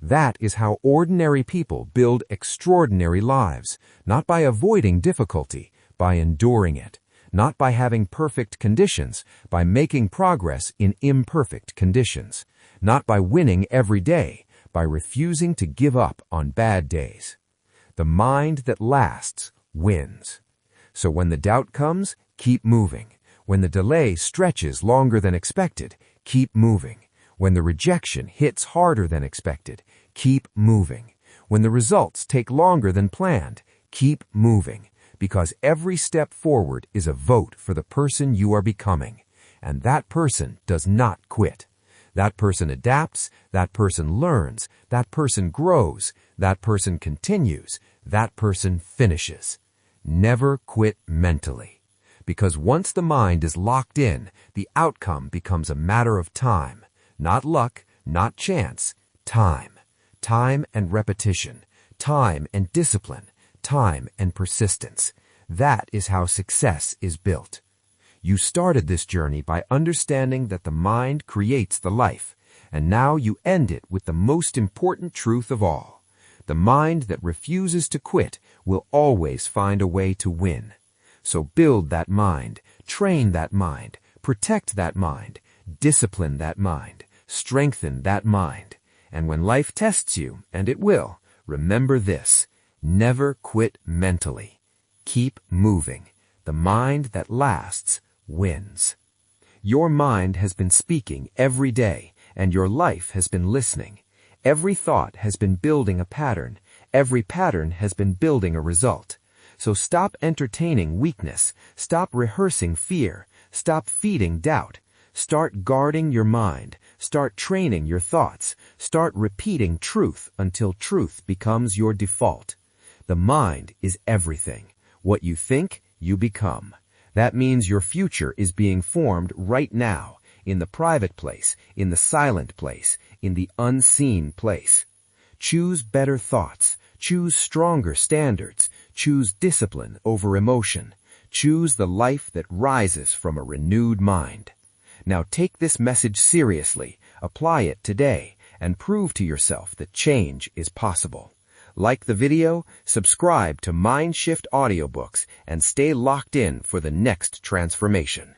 That is how ordinary people build extraordinary lives, not by avoiding difficulty, by enduring it, not by having perfect conditions, by making progress in imperfect conditions, not by winning every day, by refusing to give up on bad days. The mind that lasts wins. So when the doubt comes, keep moving. When the delay stretches longer than expected, keep moving. When the rejection hits harder than expected, keep moving. When the results take longer than planned, keep moving. Because every step forward is a vote for the person you are becoming. And that person does not quit. That person adapts, that person learns, that person grows, that person continues, that person finishes. Never quit mentally. Because once the mind is locked in, the outcome becomes a matter of time. Not luck, not chance, time. Time and repetition. Time and discipline. Time and persistence. That is how success is built. You started this journey by understanding that the mind creates the life, and now you end it with the most important truth of all. The mind that refuses to quit will always find a way to win. So build that mind, train that mind, protect that mind, discipline that mind, strengthen that mind. And when life tests you, and it will, remember this: never quit mentally. Keep moving. The mind that lasts wins. Your mind has been speaking every day, and your life has been listening. Every thought has been building a pattern. Every pattern has been building a result. So stop entertaining weakness. Stop rehearsing fear. Stop feeding doubt. Start guarding your mind. Start training your thoughts. Start repeating truth until truth becomes your default. The mind is everything. What you think, you become. That means your future is being formed right now, in the private place, in the silent place, in the unseen place. Choose better thoughts. Choose stronger standards. Choose discipline over emotion. Choose the life that rises from a renewed mind. Now take this message seriously, apply it today, and prove to yourself that change is possible. Like the video, subscribe to Mind Shift Audiobooks, and stay locked in for the next transformation.